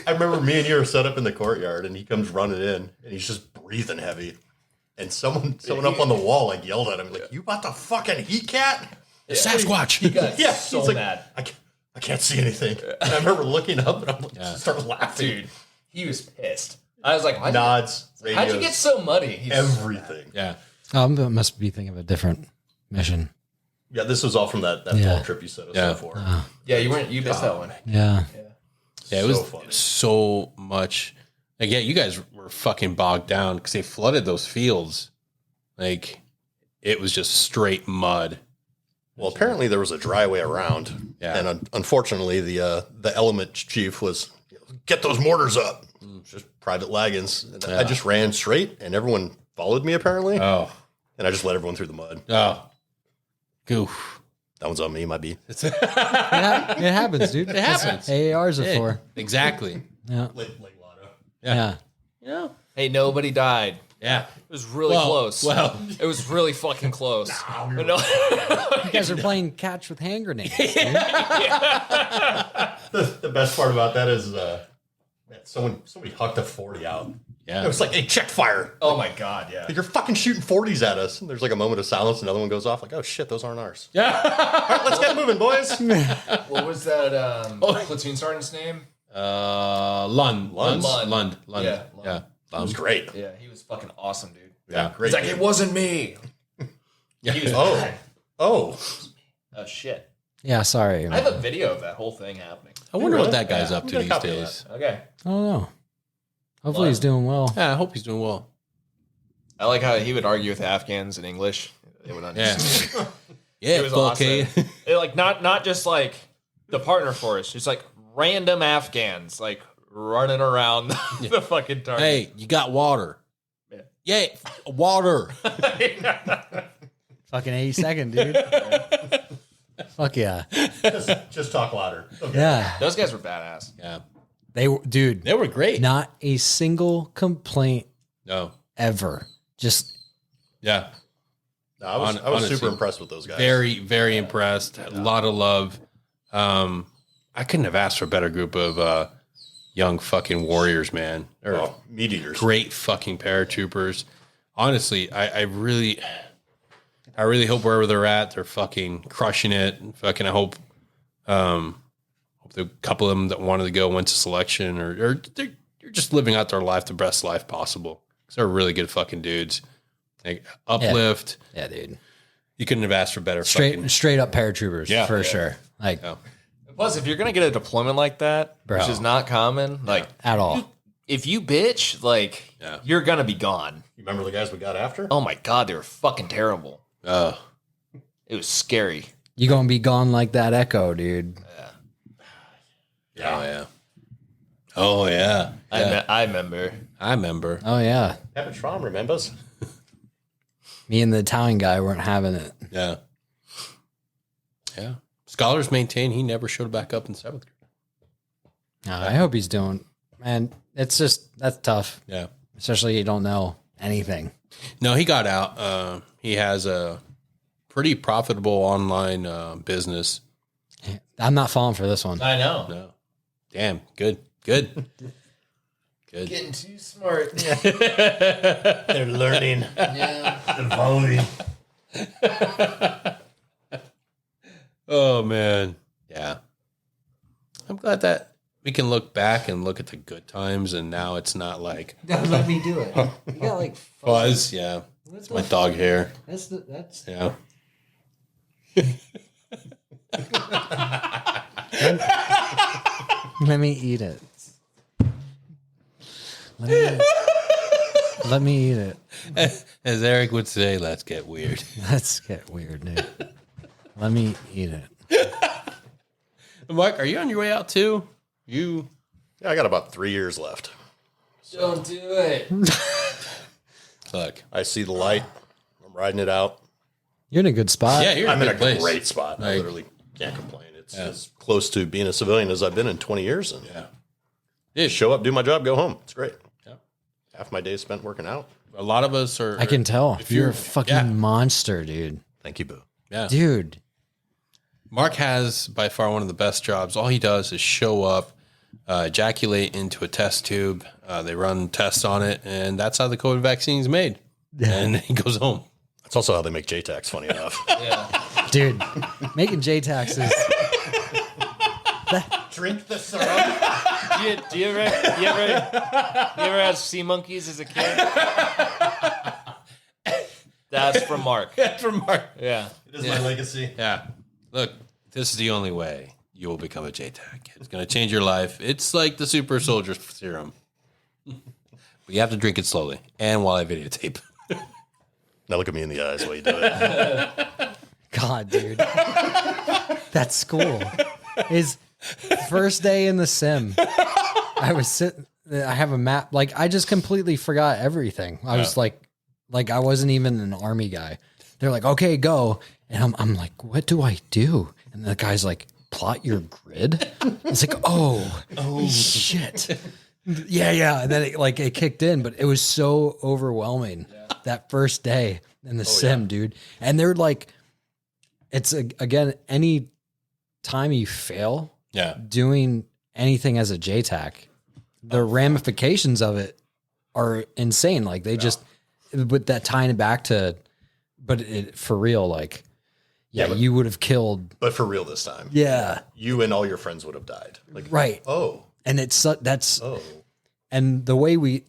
I remember me and you are set up in the courtyard, and he comes running in, and he's just breathing heavy. And someone up on the wall like yelled at him, like, "You about to fucking heat cat?" Sasquatch. He got Yeah, so he's like, mad. I can't see anything. And I remember looking up, and I'm like, start laughing. Dude, he was pissed. I was like, Nods, radios, how'd you get so muddy? He's everything. Yeah. I must be thinking of a different mission. Yeah, this was all from that Yeah. fall trip you set us Yeah. up for. Yeah, you missed that one. Yeah. Yeah, it was So funny. so much. Like, yeah, you guys were fucking bogged down because they flooded those fields. Like, it was just straight mud. Well, apparently there was a dry way around, Yeah. and unfortunately the element chief was get those mortars up. Just private wagons. And I just ran straight, and everyone followed me apparently, Oh, and I just led everyone through the mud. oh, goof. That one's on me, might be. It happens, dude. It happens. AARs are for. Exactly. Yeah. Late Lotto. Yeah. Yeah. Hey, nobody died. Yeah. It was really close. Well, It was really fucking close. But no- You guys are playing catch with hand grenades. Dude. The best part about that is somebody hucked a 40 out. yeah. It was like, hey, check fire. oh my God, yeah. Like, you're fucking shooting 40s at us. And there's like a moment of silence, another one goes off, like, oh shit, those aren't ours. Yeah. All right, let's get moving, boys. What was that platoon sergeant's name? Lund. Yeah, Yeah. That was great. Yeah, he was fucking awesome, dude. Yeah. Great. He's like, game. it wasn't me. Yeah. He was Oh, oh shit. Yeah, sorry. I have a video of that whole thing happening. I wonder Really? what that guy's Yeah. up to I'm gonna these copy days. Okay. I don't know. Hopefully he's doing well. Yeah, I hope he's doing well. I like how he would argue with Afghans in English. They would understand. Yeah, It was okay. awesome. It, like not just like the partner force, just like random Afghans like running around the fucking target. Hey, you got water. Yeah, water. Fucking 82nd, dude. Fuck yeah. Just talk louder. Okay. Yeah. Those guys were badass. Yeah, They were great. not a single complaint No. ever. Just Yeah. No, I was Honestly, super impressed with those guys. Very, very impressed. A lot of love. I couldn't have asked for a better group of young fucking warriors, man. Or meat eaters. great fucking paratroopers. Honestly, I really hope wherever they're at, they're fucking crushing it. Fucking, I hope the couple of them that wanted to go went to selection, or they're just living out their life the best life possible. 'Cause they're really good fucking dudes. Like, uplift. yeah, dude. You couldn't have asked for better. Straight up paratroopers, for sure. Like Plus, if you're gonna get a deployment like that, Bro. which is not common, like at all. if you bitch, like you're gonna be gone. You remember the guys we got after? Oh my god, they were fucking terrible. It was scary. You gonna be gone like that Echo, dude. Yeah. Oh yeah. I remember. Oh yeah. Happy Tron remembers. Me and the Italian guy weren't having it. Yeah. Yeah. Scholars maintain he never showed back up in 7th grade. No, I hope he's doing. Man, it's just that's tough. Yeah. Especially you don't know anything. No, he got out. He has a pretty profitable online business. I'm not falling for this one. I know. No. Damn. Good. Good. Getting too smart. They're learning. Yeah. Evolving. Oh man. Yeah. I'm glad that we can look back and look at the good times, and now it's not like Let me do it. You got like fuzz. Yeah. It's my dog hair. that's Yeah. Let me eat it. Let me eat it. As Eric would say, let's get weird. Let's get weird, dude. Let me eat it. Mark, are you on your way out too? You Yeah, I got about 3 years left. Don't do it. look. I see the light. I'm riding it out. You're in a good spot. Yeah, you're I'm in a good place. great spot. I Like- literally can't complain. It's as close to being a civilian as I've been in 20 years. And Yeah. show up, do my job, go home. It's great. Yeah. Half my day spent working out. A lot of us are. I can tell. if You're a fucking yeah. monster, dude. Thank you, Boo. Yeah. Dude. Mark has by far one of the best jobs. All he does is show up, ejaculate into a test tube. They run tests on it, and that's how the COVID vaccine is made. And he goes home. That's also how they make JTACs, funny enough. Dude. Making JTACs is Drink the syrup. Do you ever have sea monkeys as a kid? That's from Mark. From Mark. Yeah. It is my legacy. Yeah. Look, this is the only way you will become a JTAC. It's going to change your life. It's like the super soldier serum. But you have to drink it slowly and while I videotape. Now look at me in the eyes while you do it. God, dude. That's school. His first day in the sim. I was sitting. I have a map. Like I just completely forgot everything. I was like I wasn't even an army guy. They're like, okay, go. And I'm like, what do I do? And the guy's like, plot your grid. It's like, oh shit. Yeah. And then it kicked in, but it was so overwhelming that first day in the sim, dude. And they're like, it's again, any time you fail doing anything as a JTAC, the ramifications of it are insane. Like they just, with that tying it back to, but for real, like, but- you would have killed. But for real this time. Yeah. You and all your friends would have died. Like, Right. oh, And that's, oh. and the way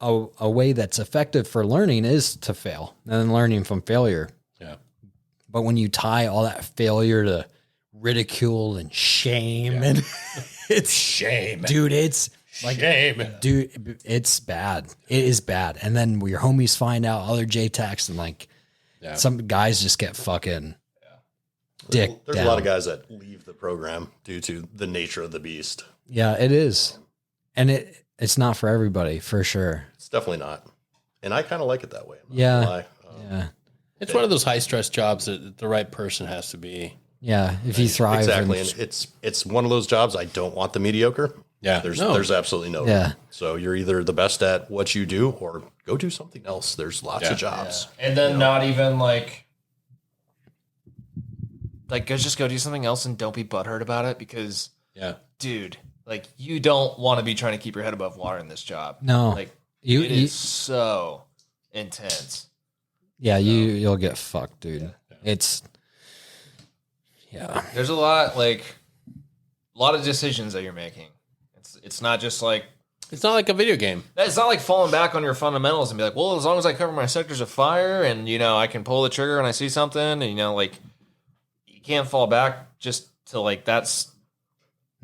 a way that's effective for learning is to fail and then learning from failure. Yeah. But when you tie all that failure to ridicule and shame and it's Shame. dude, it's Like, Shame. dude, it's bad. It is bad. And then your homies find out other JTACs and like some guys just get fucking dick There's down. a lot of guys that leave the program due to the nature of the beast. Yeah, it is. And it's not for everybody, for sure. It's definitely not. And I kind of like it that way. I'm not Yeah. gonna lie. Yeah. It's one of those high stress jobs that the right person has to be. Yeah. If you thrive. Exactly. And it's one of those jobs I don't want the mediocre. Yeah. There's absolutely no. Yeah. So you're either the best at what you do or go do something else. There's lots of jobs. And then not even like just go do something else and don't be butthurt about it because dude, like you don't want to be trying to keep your head above water in this job. No. Like it is so intense. Yeah, you'll get fucked, dude. It's There's a lot of decisions that you're making. It's not just like It's not like a video game. it's not like falling back on your fundamentals and be like, well, as long as I cover my sectors of fire and I can pull the trigger when I see something and like you can't fall back just to like that's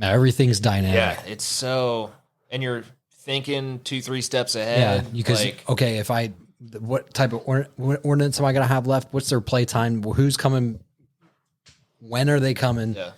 everything's dynamic. yeah, it's so and you're thinking 2-3 steps Yeah, ahead. because okay, what type of ordnance am I gonna have left? What's their play time? Who's coming? When are they coming? Yeah.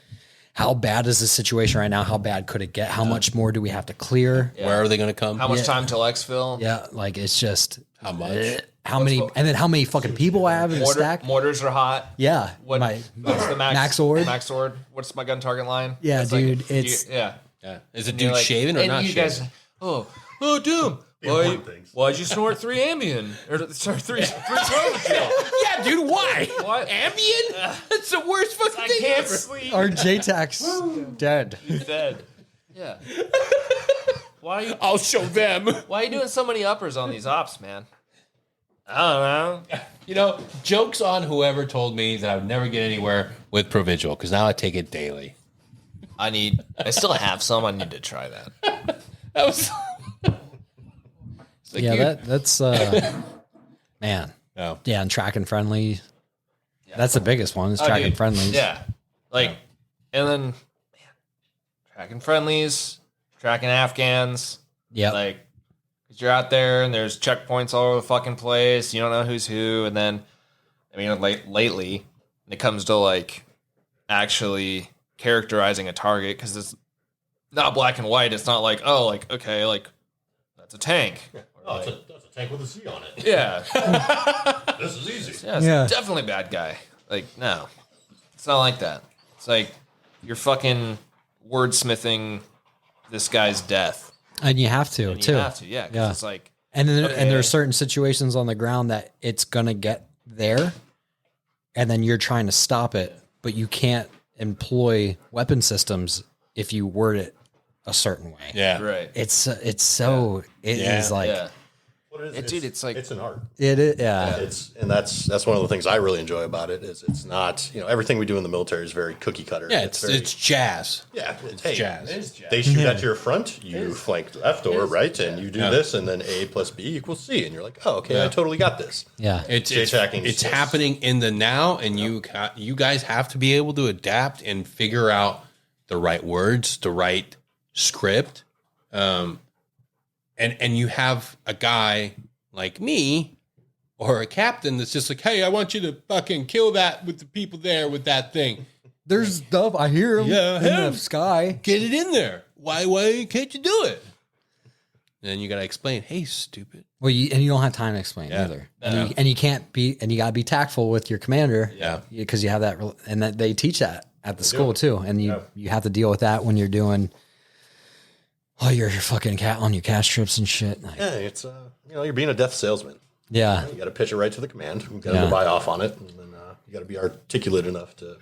How bad is the situation right now? How bad could it get? How much more do we have to clear? Where are they going to come? How much time till exfil? Yeah, like it's just How much? how many, and then how many fucking people I have in the stack? Mortars are hot. Yeah, What's the max sword? Max sword. What's my gun target line? Yeah, It's dude, like, it's- yeah. Yeah. Is it You're dude like- shaving or and not you shaving? guys, oh, Doom. Why'd you snort 3 Ambien? Or sorry, 3 Tropical? Yeah, dude, why? What? Ambien? That's the worst fucking I thing can't ever. sleep. Our JTACs dead. He's dead. Yeah. Why are you I'll show them. Why are you doing so many uppers on these ops, man? I don't know. Jokes on whoever told me that I would never get anywhere with Provigil, because now I take it daily. I still have some. I need to try that. That was... It's like, Yeah, dude, that's man. Oh. Yeah, and tracking friendly. That's the biggest one. Is tracking dude. friendlies. Yeah. And then, man, tracking friendlies, tracking Afghans. Yeah. Like, because you're out there and there's checkpoints all over the fucking place. You don't know who's who. And then, lately, when it comes to, like, actually characterizing a target, because it's not black and white. It's not like, oh, like, okay, like, that's a tank. Oh, that's a tank with a Z on it. Yeah. This is easy. Yeah, it's Yeah. definitely a bad guy. Like, no. It's not like that. It's like you're fucking wordsmithing this guy's death. And you have to And too. you have to, yeah. 'Cause Yeah. it's like, And then Okay. and there are certain situations on the ground that it's gonna get there, and then you're trying to stop it, but you can't employ weapon systems if you word it a certain way. Yeah. right. It's like Yeah. What is Dude, it's like- it's an art. it is yeah. That's one of the things I really enjoy about it is it's not everything we do in the military is very cookie cutter. Yeah, it's very, jazz. yeah, it's jazz. They shoot at your front, you flank left or right, and you do this, and then A plus B equals C, and you're like, oh, okay, I totally got this. Yeah. It's JTACing it's is- happening in the now, and you guys have to be able to adapt and figure out the right words, the right script, and you have a guy like me or a captain that's just like, hey, I want you to fucking kill that with the people there with that thing. There's stuff I hear him Yeah, in him. the sky. Get it in there. Why can't you do it? Then you got to explain, hey, stupid. Well, you don't have time to explain either, and you can't be, and you got to be tactful with your commander, because you have that, and that they teach that at the school too, and you have to deal with that when you're doing all your fucking on your cash trips and shit. Like, Yeah, it's you're being a death salesman. yeah, You got to pitch it right to the command. You got to go buy off on it, and then you got to be articulate enough to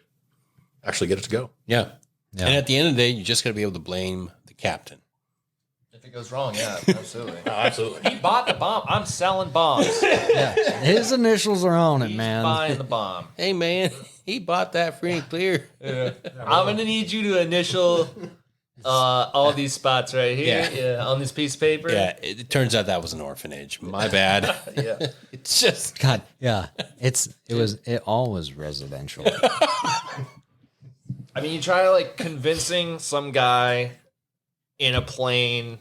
actually get it to go. Yeah. And at the end of the day, you just got to be able to blame the captain. If it goes wrong, yeah, absolutely. Absolutely. He bought the bomb. I'm selling bombs. yeah. His initials are on it, He's man. buying the bomb. Hey, man, he bought that free and clear. I'm gonna need you to initial all these spots right here on this piece of paper. Yeah, it turns out that was an orphanage. My bad. Yeah. It's just God, yeah, it all was residential. I mean, you try like convincing some guy in a plane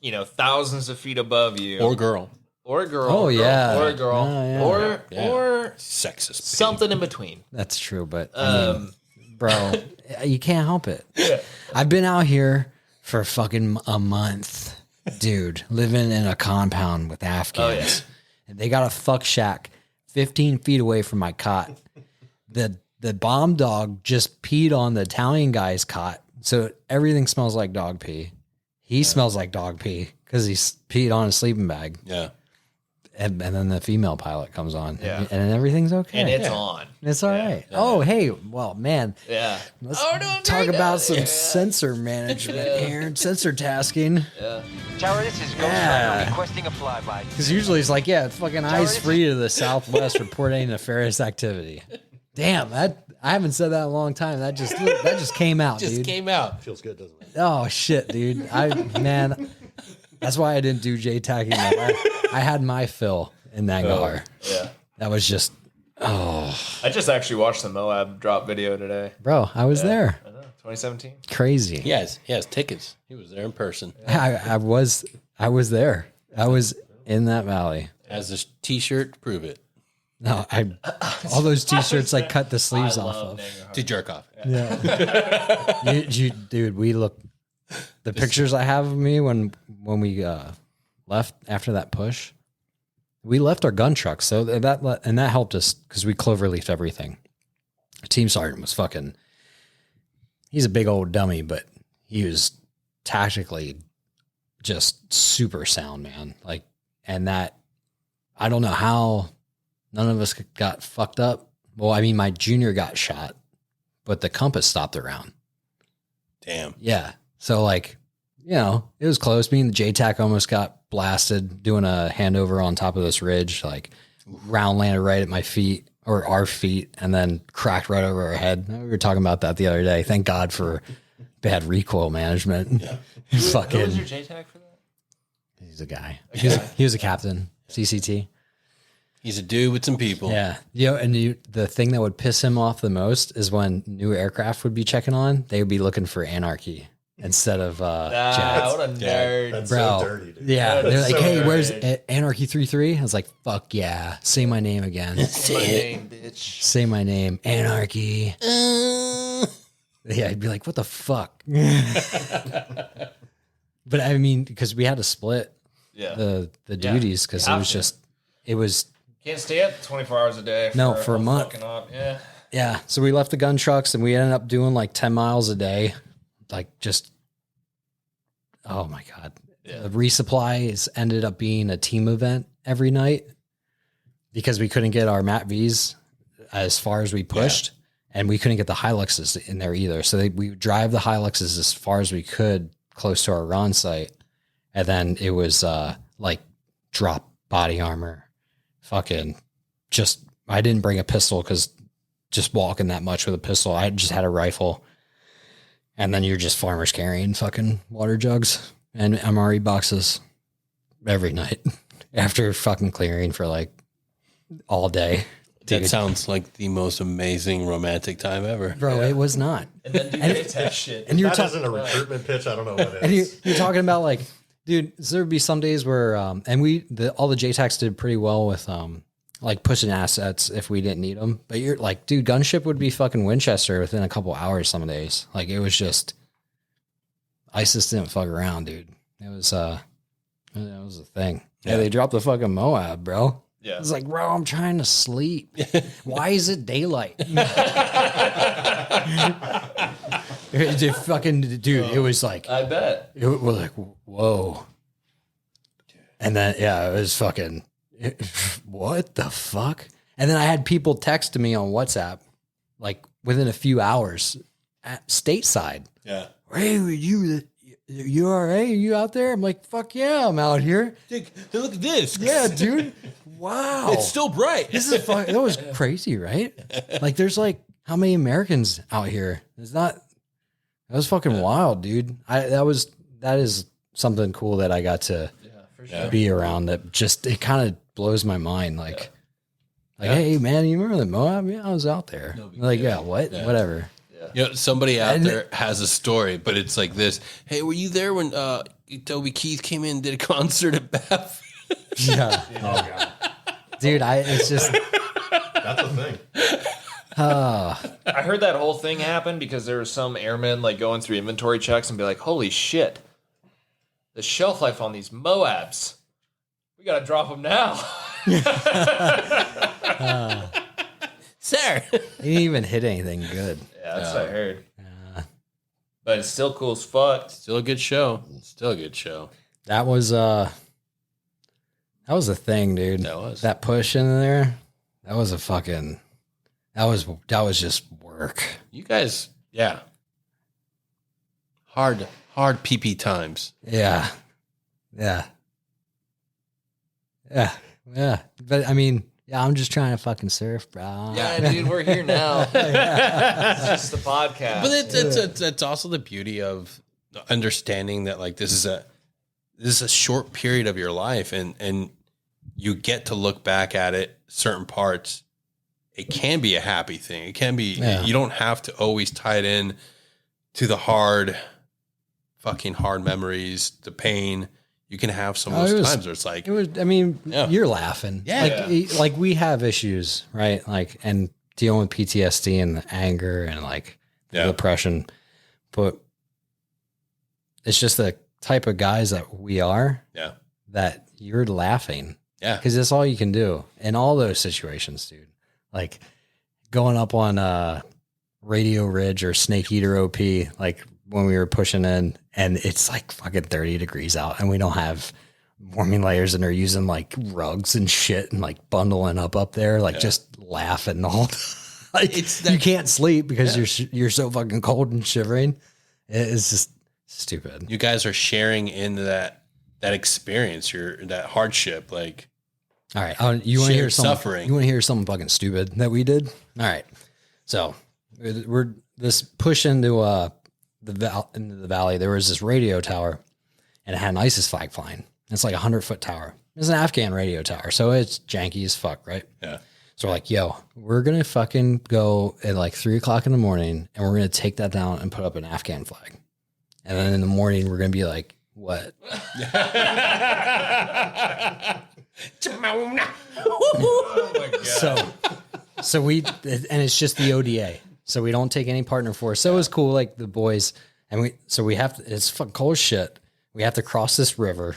thousands of feet above you, Or girl. or a girl, Oh, yeah. or a girl, Oh, yeah. or Sexist. something in between. That's true, but I mean, bro, you can't help it. I've been out here for fucking a month, dude, living in a compound with Afghans. And they got a fuck shack 15 feet away from my cot. The bomb dog just peed on the Italian guy's cot, so everything smells like dog pee. He smells like dog pee because he peed on a sleeping bag. Yeah. And then the female pilot comes on, Yeah. and everything's okay. And it's on. It's all right. Oh, hey, well, man. Yeah. Let's talk about some sensor management here, sensor tasking. Tower, this is Ghost Rider requesting a flyby. Because usually it's like, yeah, fucking eyes free to the southwest, report any nefarious activity. Damn, I haven't said that in a long time. That just came out, dude. Came out. Feels good, doesn't it? Oh shit, dude. Man, that's why I didn't do JTACing. I had my fill in that car. Yeah. That was just, I just actually watched the Moab drop video today. bro. I was there. I know, 2017. Crazy. He has tickets. He was there in person. I was there. I was in that valley. Has this T-shirt to prove it. No, all those T-shirts I cut the sleeves off of. To jerk off. Yeah, dude. We look. The pictures I have of me when we left after that push, we left our gun trucks, so that helped us because we cloverleafed everything. Team sergeant was fucking. He's a big old dummy, but he was tactically just super sound, man. Like, and that I don't know how. None of us got fucked up. Well, I mean, my junior got shot, but the compass stopped the round. Damn. Yeah. So, like, it was close. Me and the JTAC almost got blasted doing a handover on top of this ridge. Like, round landed right at my feet or our feet and then cracked right over our head. We were talking about that the other day. Thank God for bad recoil management. Yeah. Who was your JTAC for that? He's a guy. He was a captain, CCT. He's a dude with some people. Yeah. And the thing that would piss him off the most is when new aircraft would be checking on, they would be looking for anarchy instead of jets. What a nerd. That's Bro. so dirty, dude. Yeah. They're like, so hey, where's dirty. Anarchy 3-3? I was like, fuck yeah. Say my name again. Say my name, bitch. Say my name. Anarchy. Yeah. I'd be like, what the fuck? But I mean, because we had to split the duties because it was Can't stay up 24 hours a day. For a month. Yeah. Yeah. So we left the gun trucks and we ended up doing like 10 miles a day. Like just, oh my God. The resupply ended up being a team event every night because we couldn't get our MAT-Vs as far as we pushed and we couldn't get the Hiluxes in there either. So we would drive the Hiluxes as far as we could close to our RON site. And then it was like drop body armor. Fucking just, I didn't bring a pistol because just walking that much with a pistol, I just had a rifle. And then you're just farmers carrying fucking water jugs and MRE boxes every night after fucking clearing for like all day. That sounds like the most amazing romantic time ever. Bro, it was not. And then do JTAC shit. And you're That talking, isn't a recruitment pitch. I don't know what it and is. you're talking about like, dude, so there'd be some days where, and all the JTACs did pretty well with, like pushing assets if we didn't need them. But you're like, dude, gunship would be fucking Winchester within a couple hours some days. Like it was just, ISIS didn't fuck around, dude. It was a thing. Yeah, they dropped the fucking Moab, bro. Yeah. It's like, bro, I'm trying to sleep. Why is it daylight? It fucking, dude, it was like, I bet. it was like, whoa. And then, it was fucking, what the fuck? And then I had people text me on WhatsApp, like within a few hours at stateside. Yeah. Hey, you all right? Are you out there? I'm like, fuck yeah, I'm out here. Look at this. Yeah, dude. Wow. It's still bright. This is that was crazy, right? Like, there's like, how many Americans out here? That was fucking wild, dude. That is something cool that I got to be around. That just, it kind of blows my mind. Like, hey man, you remember the Moab? Yeah, I was out there. Like, whatever. Somebody out there has a story, but it's like this. Hey, were you there when Toby Keith came in and did a concert at Bath. Yeah. Oh god. Dude, it's just That's the thing. I heard that whole thing happen because there was some airmen like going through inventory checks and be like, "Holy shit, the shelf life on these Moabs, we gotta drop them now." Sir. he didn't even hit anything good. Yeah, that's what I heard. But it's still cool as fuck. Still a good show. Still a good show. That was a thing, dude. That was. That push in there. That was a fucking. That was just work. You guys, yeah. Hard PP times. Yeah. Yeah. Yeah. Yeah. But I mean, yeah, I'm just trying to fucking surf, bro. Yeah, dude, we're here now. It's just the podcast. But it's also the beauty of understanding that like this is a short period of your life, and you get to look back at it, certain parts. It can be a happy thing. It can be, you don't have to always tie it in to the fucking hard memories, the pain. You can have some of those times where it's like, you're laughing. Yeah. Like we have issues, right? Like, and dealing with PTSD and the anger and like the depression, but it's just the type of guys that we are. Yeah. That you're laughing. Yeah. Cause that's all you can do in all those situations, dude. Like going up on Radio Ridge or Snake Eater OP, like when we were pushing in and it's like fucking 30 degrees out and we don't have warming layers and they're using like rugs and shit and like bundling up there, like just laughing the whole time. Like you can't sleep because you're so fucking cold and shivering. It's just stupid. you guys are sharing in that experience, that hardship. Like, All right. You want to hear something? suffering. You want to hear something fucking stupid that we did? All right. So we're this push into into the valley. There was this radio tower, and it had an ISIS flag flying. It's like 100-foot tower. It's an Afghan radio tower, so it's janky as fuck, right? Yeah. So we're like, yo, we're gonna fucking go at like 3:00 in the morning, and we're gonna take that down and put up an Afghan flag. And then in the morning, we're gonna be like, what? Oh my god. So we, and it's just the ODA. So we don't take any partner for us. So it was cool, like the boys. And we have to, it's fucking cold as shit. We have to cross this river.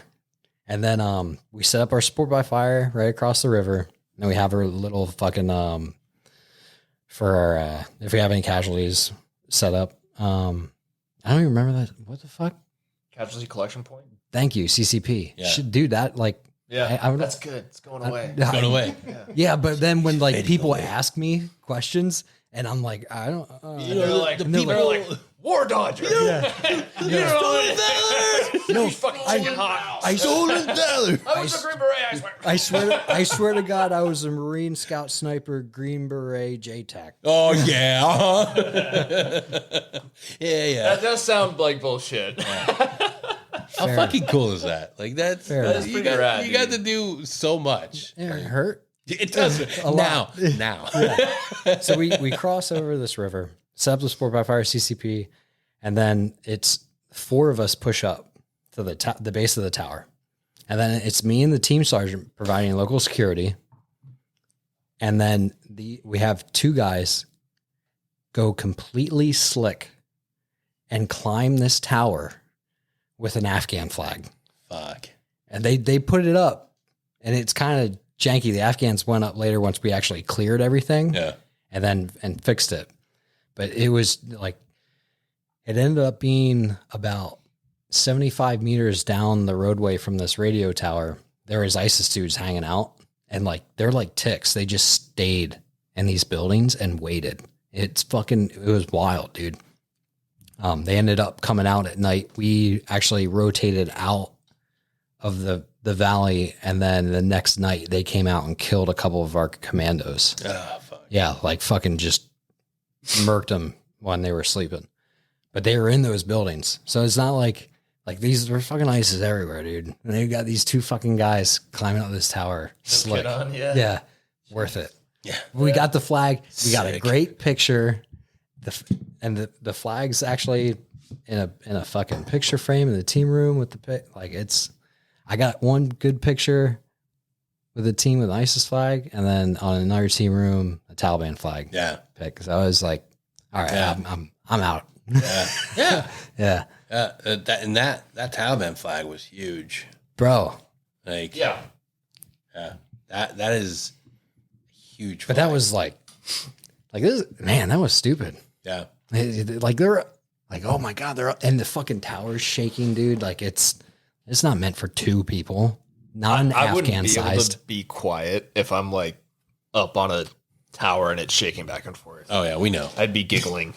And then we set up our sport by fire right across the river. And we have our little fucking, for our, if we have any casualties set up. I don't even remember that. What the fuck? Casualty collection point? Thank you, CCP. Yeah. Should do that. Like, Yeah. I would- That's good. It's going away. It's going away. Yeah, but then when like people ask me questions and I'm like, I don't, And they're like, and they're they're like, War Dodger. yeah. No, fucking chicken hot. I Stolen valor. I was a Green Beret, I swear. I swear to God, I was a Marine Scout Sniper Green Beret JTAC. Oh yeah. Uh-huh. yeah. That does sound like bullshit. How fucking cool is that? Like that's Fair. That's you pretty got, rad, you got to dude. do so much. It hurt. It does now. So we cross over this river, set up the Sport by Fire CCP, and then it's 4 of us push up to the base of the tower. And then it's me and the team sergeant providing local security. And then we have 2 guys go completely slick and climb this tower with an Afghan flag. Fuck. And they put it up, and it's kind of janky. The Afghans went up later once we actually cleared everything. Yeah. And fixed it. But it was like, it ended up being about 75 meters down the roadway from this radio tower. There was ISIS dudes hanging out, and like, they're like ticks. They just stayed in these buildings and waited. It was wild, dude. They ended up coming out at night. We actually rotated out of the valley, and then the next night they came out and killed a couple of our commandos. Oh fuck. Yeah, like fucking just murked them when they were sleeping. But they were in those buildings. So it's not like these are fucking ISIS everywhere, dude. And they've got these 2 fucking guys climbing up this tower. Slick. on, yeah. Yeah. Worth it. Yeah. We got the flag. We got a Sick. great picture. The flag's actually in a fucking picture frame in the team room with I got one good picture with a team with ISIS flag, and then on another team room, a Taliban flag. Yeah. Pick. So I was like, all right, Yeah. I'm out. Yeah. Yeah. Yeah. That Taliban flag was huge. Bro. Like, Yeah. That is huge. But that was like this, man, that was stupid. yeah. Like they're like, oh my God, and the fucking tower's shaking, dude. Like it's not meant for two people. Not an I wouldn't Afghan be able sized. to be quiet if I'm like up on a tower and it's shaking back and forth. Oh yeah, we know. I'd be giggling.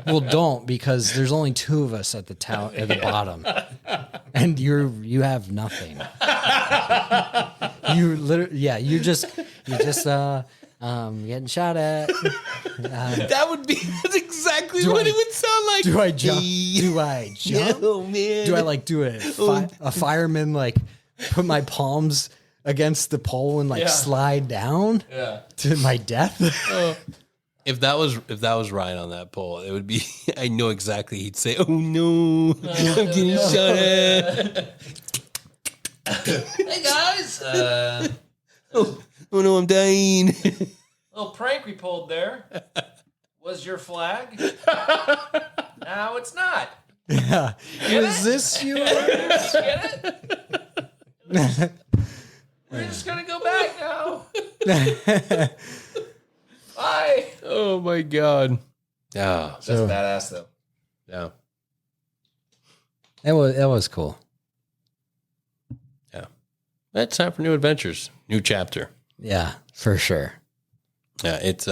Well, don't, because there's only two of us at the tower at the bottom, and you have nothing. You literally, you're just getting shot at. That's exactly Do what I- it would sound like. Do I jump? Do I jump? No, man. Do I like do a fireman, like put my palms against the pole and like slide down to my death? If that was Ryan on that pole, it would be. I know exactly. He'd say, "Oh no, I'm getting shot at." Hey guys, Oh no, I'm dying. little prank we pulled there. Was your flag? No, it's not. Yeah. Was this yours? Get it? We're just gonna go back now. Bye. Oh my god. Yeah. That's badass though. Yeah. That was cool. Yeah. It's time for new adventures. New chapter. Yeah, for sure. Yeah, it's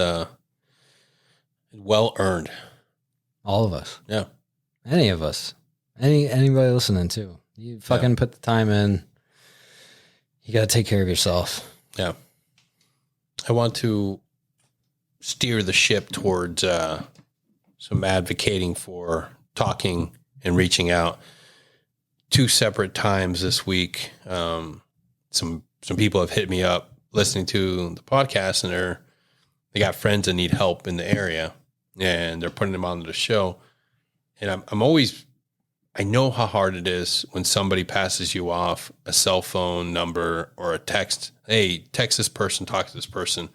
well earned. All of us. Yeah. Any of us. Anybody listening too. You fucking put the time in. You got to take care of yourself. Yeah. I want to steer the ship towards some advocating for talking and reaching out. 2 separate times this week. Some people have hit me up listening to the podcast, and they got friends that need help in the area, and they're putting them on the show. And I'm always, I know how hard it is when somebody passes you off a cell phone number or a text. Hey, text this person, talk to this person.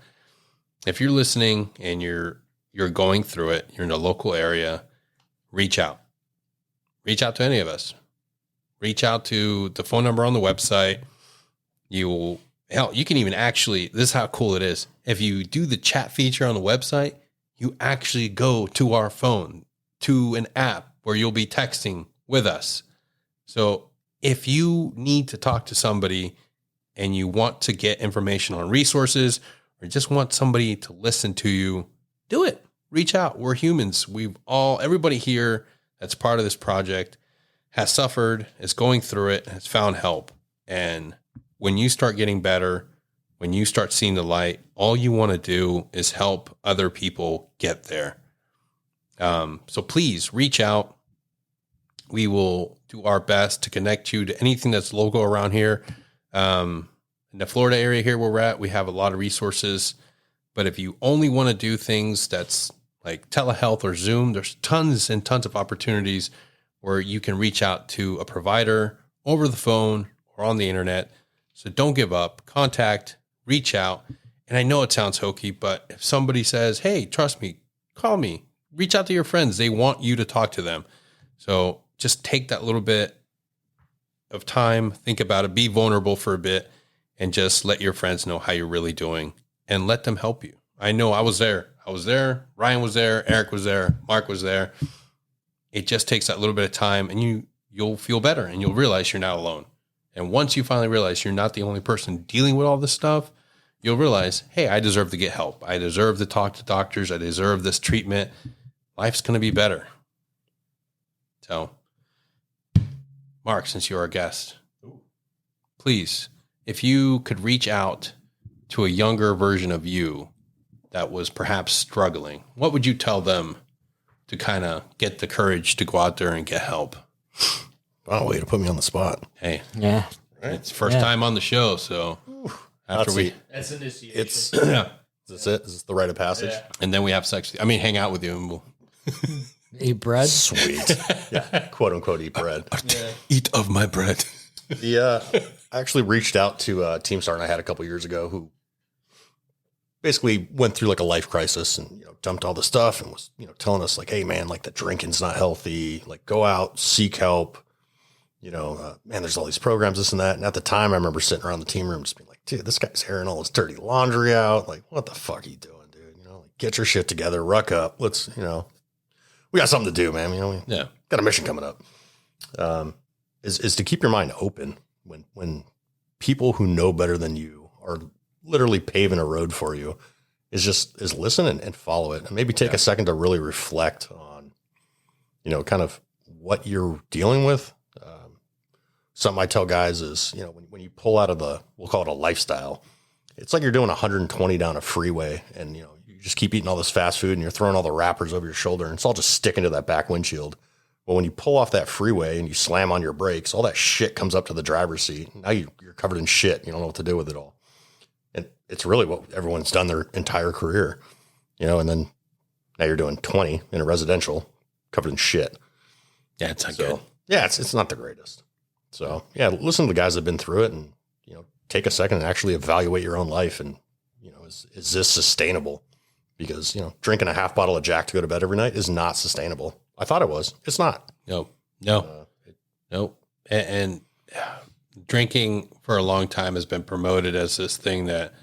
If you're listening and you're going through it, you're in a local area, reach out. Reach out to any of us. Reach out to the phone number on the website. You can even actually, this is how cool it is. If you do the chat feature on the website, you actually go to our phone, to an app where you'll be texting with us. So if you need to talk to somebody and you want to get information on resources or just want somebody to listen to you, do it. Reach out. We're humans. Everybody here that's part of this project has suffered, is going through it, has found help. And when you start getting better, when you start seeing the light, all you want to do is help other people get there. So please reach out. We will do our best to connect you to anything that's local around here. In the Florida area here where we're at, we have a lot of resources. But if you only want to do things that's like telehealth or Zoom, there's tons and tons of opportunities where you can reach out to a provider over the phone or on the internet. So don't give up. Contact, reach out. And I know it sounds hokey, but if somebody says, hey, trust me, call me, reach out to your friends. They want you to talk to them. So just take that little bit of time, think about it, be vulnerable for a bit, and just let your friends know how you're really doing and let them help you. I know I was there. Ryan was there. Eric was there. Mark was there. It just takes that little bit of time, and you'll feel better, and you'll realize you're not alone. And once you finally realize you're not the only person dealing with all this stuff, you'll realize, hey, I deserve to get help. I deserve to talk to doctors. I deserve this treatment. Life's going to be better. So, Mark, since you're our guest, please, if you could reach out to a younger version of you that was perhaps struggling, what would you tell them to kind of get the courage to go out there and get help? Oh, way to put me on the spot. Hey, Yeah. it's first time on the show, so after That's initiation. Is this it? Is this the rite of passage? Yeah. and then we have sex. I mean, hang out with you, and we'll. Eat bread. Sweet. Yeah, quote unquote, eat bread. Eat of my bread. I actually reached out to a team sergeant I had a couple years ago who basically went through like a life crisis and, dumped all the stuff and was, telling us like, hey man, like the drinking's not healthy, like go out, seek help, man, there's all these programs, this and that. And at the time I remember sitting around the team room just being like, dude, this guy's airing all his dirty laundry out. Like, what the fuck are you doing, dude? Like get your shit together, ruck up. Let's, we got something to do, man. We got a mission coming up. Is to keep your mind open when people who know better than you are literally paving a road for you, is listen and follow it, and maybe take a second to really reflect on, kind of what you're dealing with. Something I tell guys is, when you pull out of we'll call it a lifestyle, it's like you're doing 120 down a freeway and, you just keep eating all this fast food and you're throwing all the wrappers over your shoulder and it's all just sticking to that back windshield. Well, when you pull off that freeway and you slam on your brakes, all that shit comes up to the driver's seat. Now you're covered in shit. You don't know what to do with it all. And it's really what everyone's done their entire career, and then now you're doing 20 in a residential covered in shit. Yeah, it's not good. Yeah, it's not the greatest. So yeah, listen to the guys that have been through it and, take a second and actually evaluate your own life. And, is this sustainable? Because, drinking a half bottle of Jack to go to bed every night is not sustainable. I thought it was. It's not. No. And drinking for a long time has been promoted as this thing that,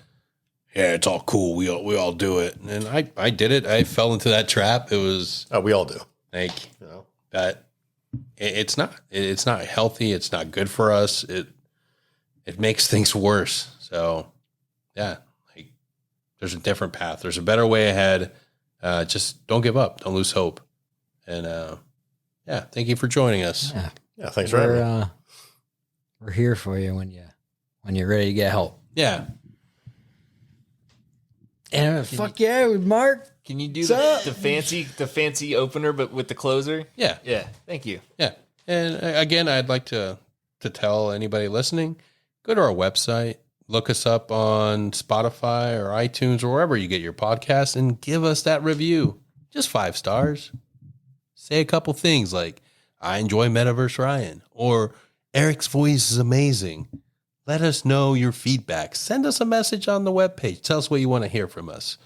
it's all cool. We all do it. And I did it. I fell into that trap. It was. Oh, we all do. Like, that it's not healthy. It's not good for us. It makes things worse. So yeah, like there's a different path. There's a better way ahead. Just don't give up. Don't lose hope. And thank you for joining us. Yeah, thanks for having me. We're here for you when you're ready to get help. Yeah. And fuck yeah, Mark. Can you do the fancy opener, but with the closer? Yeah. Yeah. Thank you. Yeah. And again, I'd like to tell anybody listening, go to our website, look us up on Spotify or iTunes or wherever you get your podcasts and give us that review. Just 5 stars. Say a couple things like, I enjoy Metaverse Ryan, or Eric's voice is amazing. Let us know your feedback. Send us a message on the webpage. Tell us what you want to hear from us.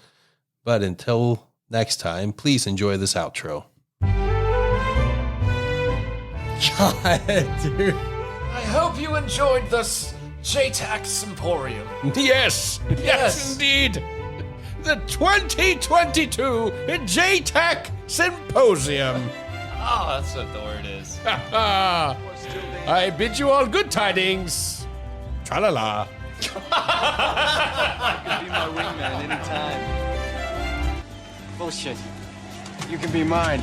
But until next time, please enjoy this outro. God, dude. I hope you enjoyed this JTAC Symposium. Yes, indeed. The 2022 JTAC Symposium. Oh, that's what the word is. I bid you all good tidings. Tra-la-la. You can be my wingman anytime. Bullshit. You can be mine.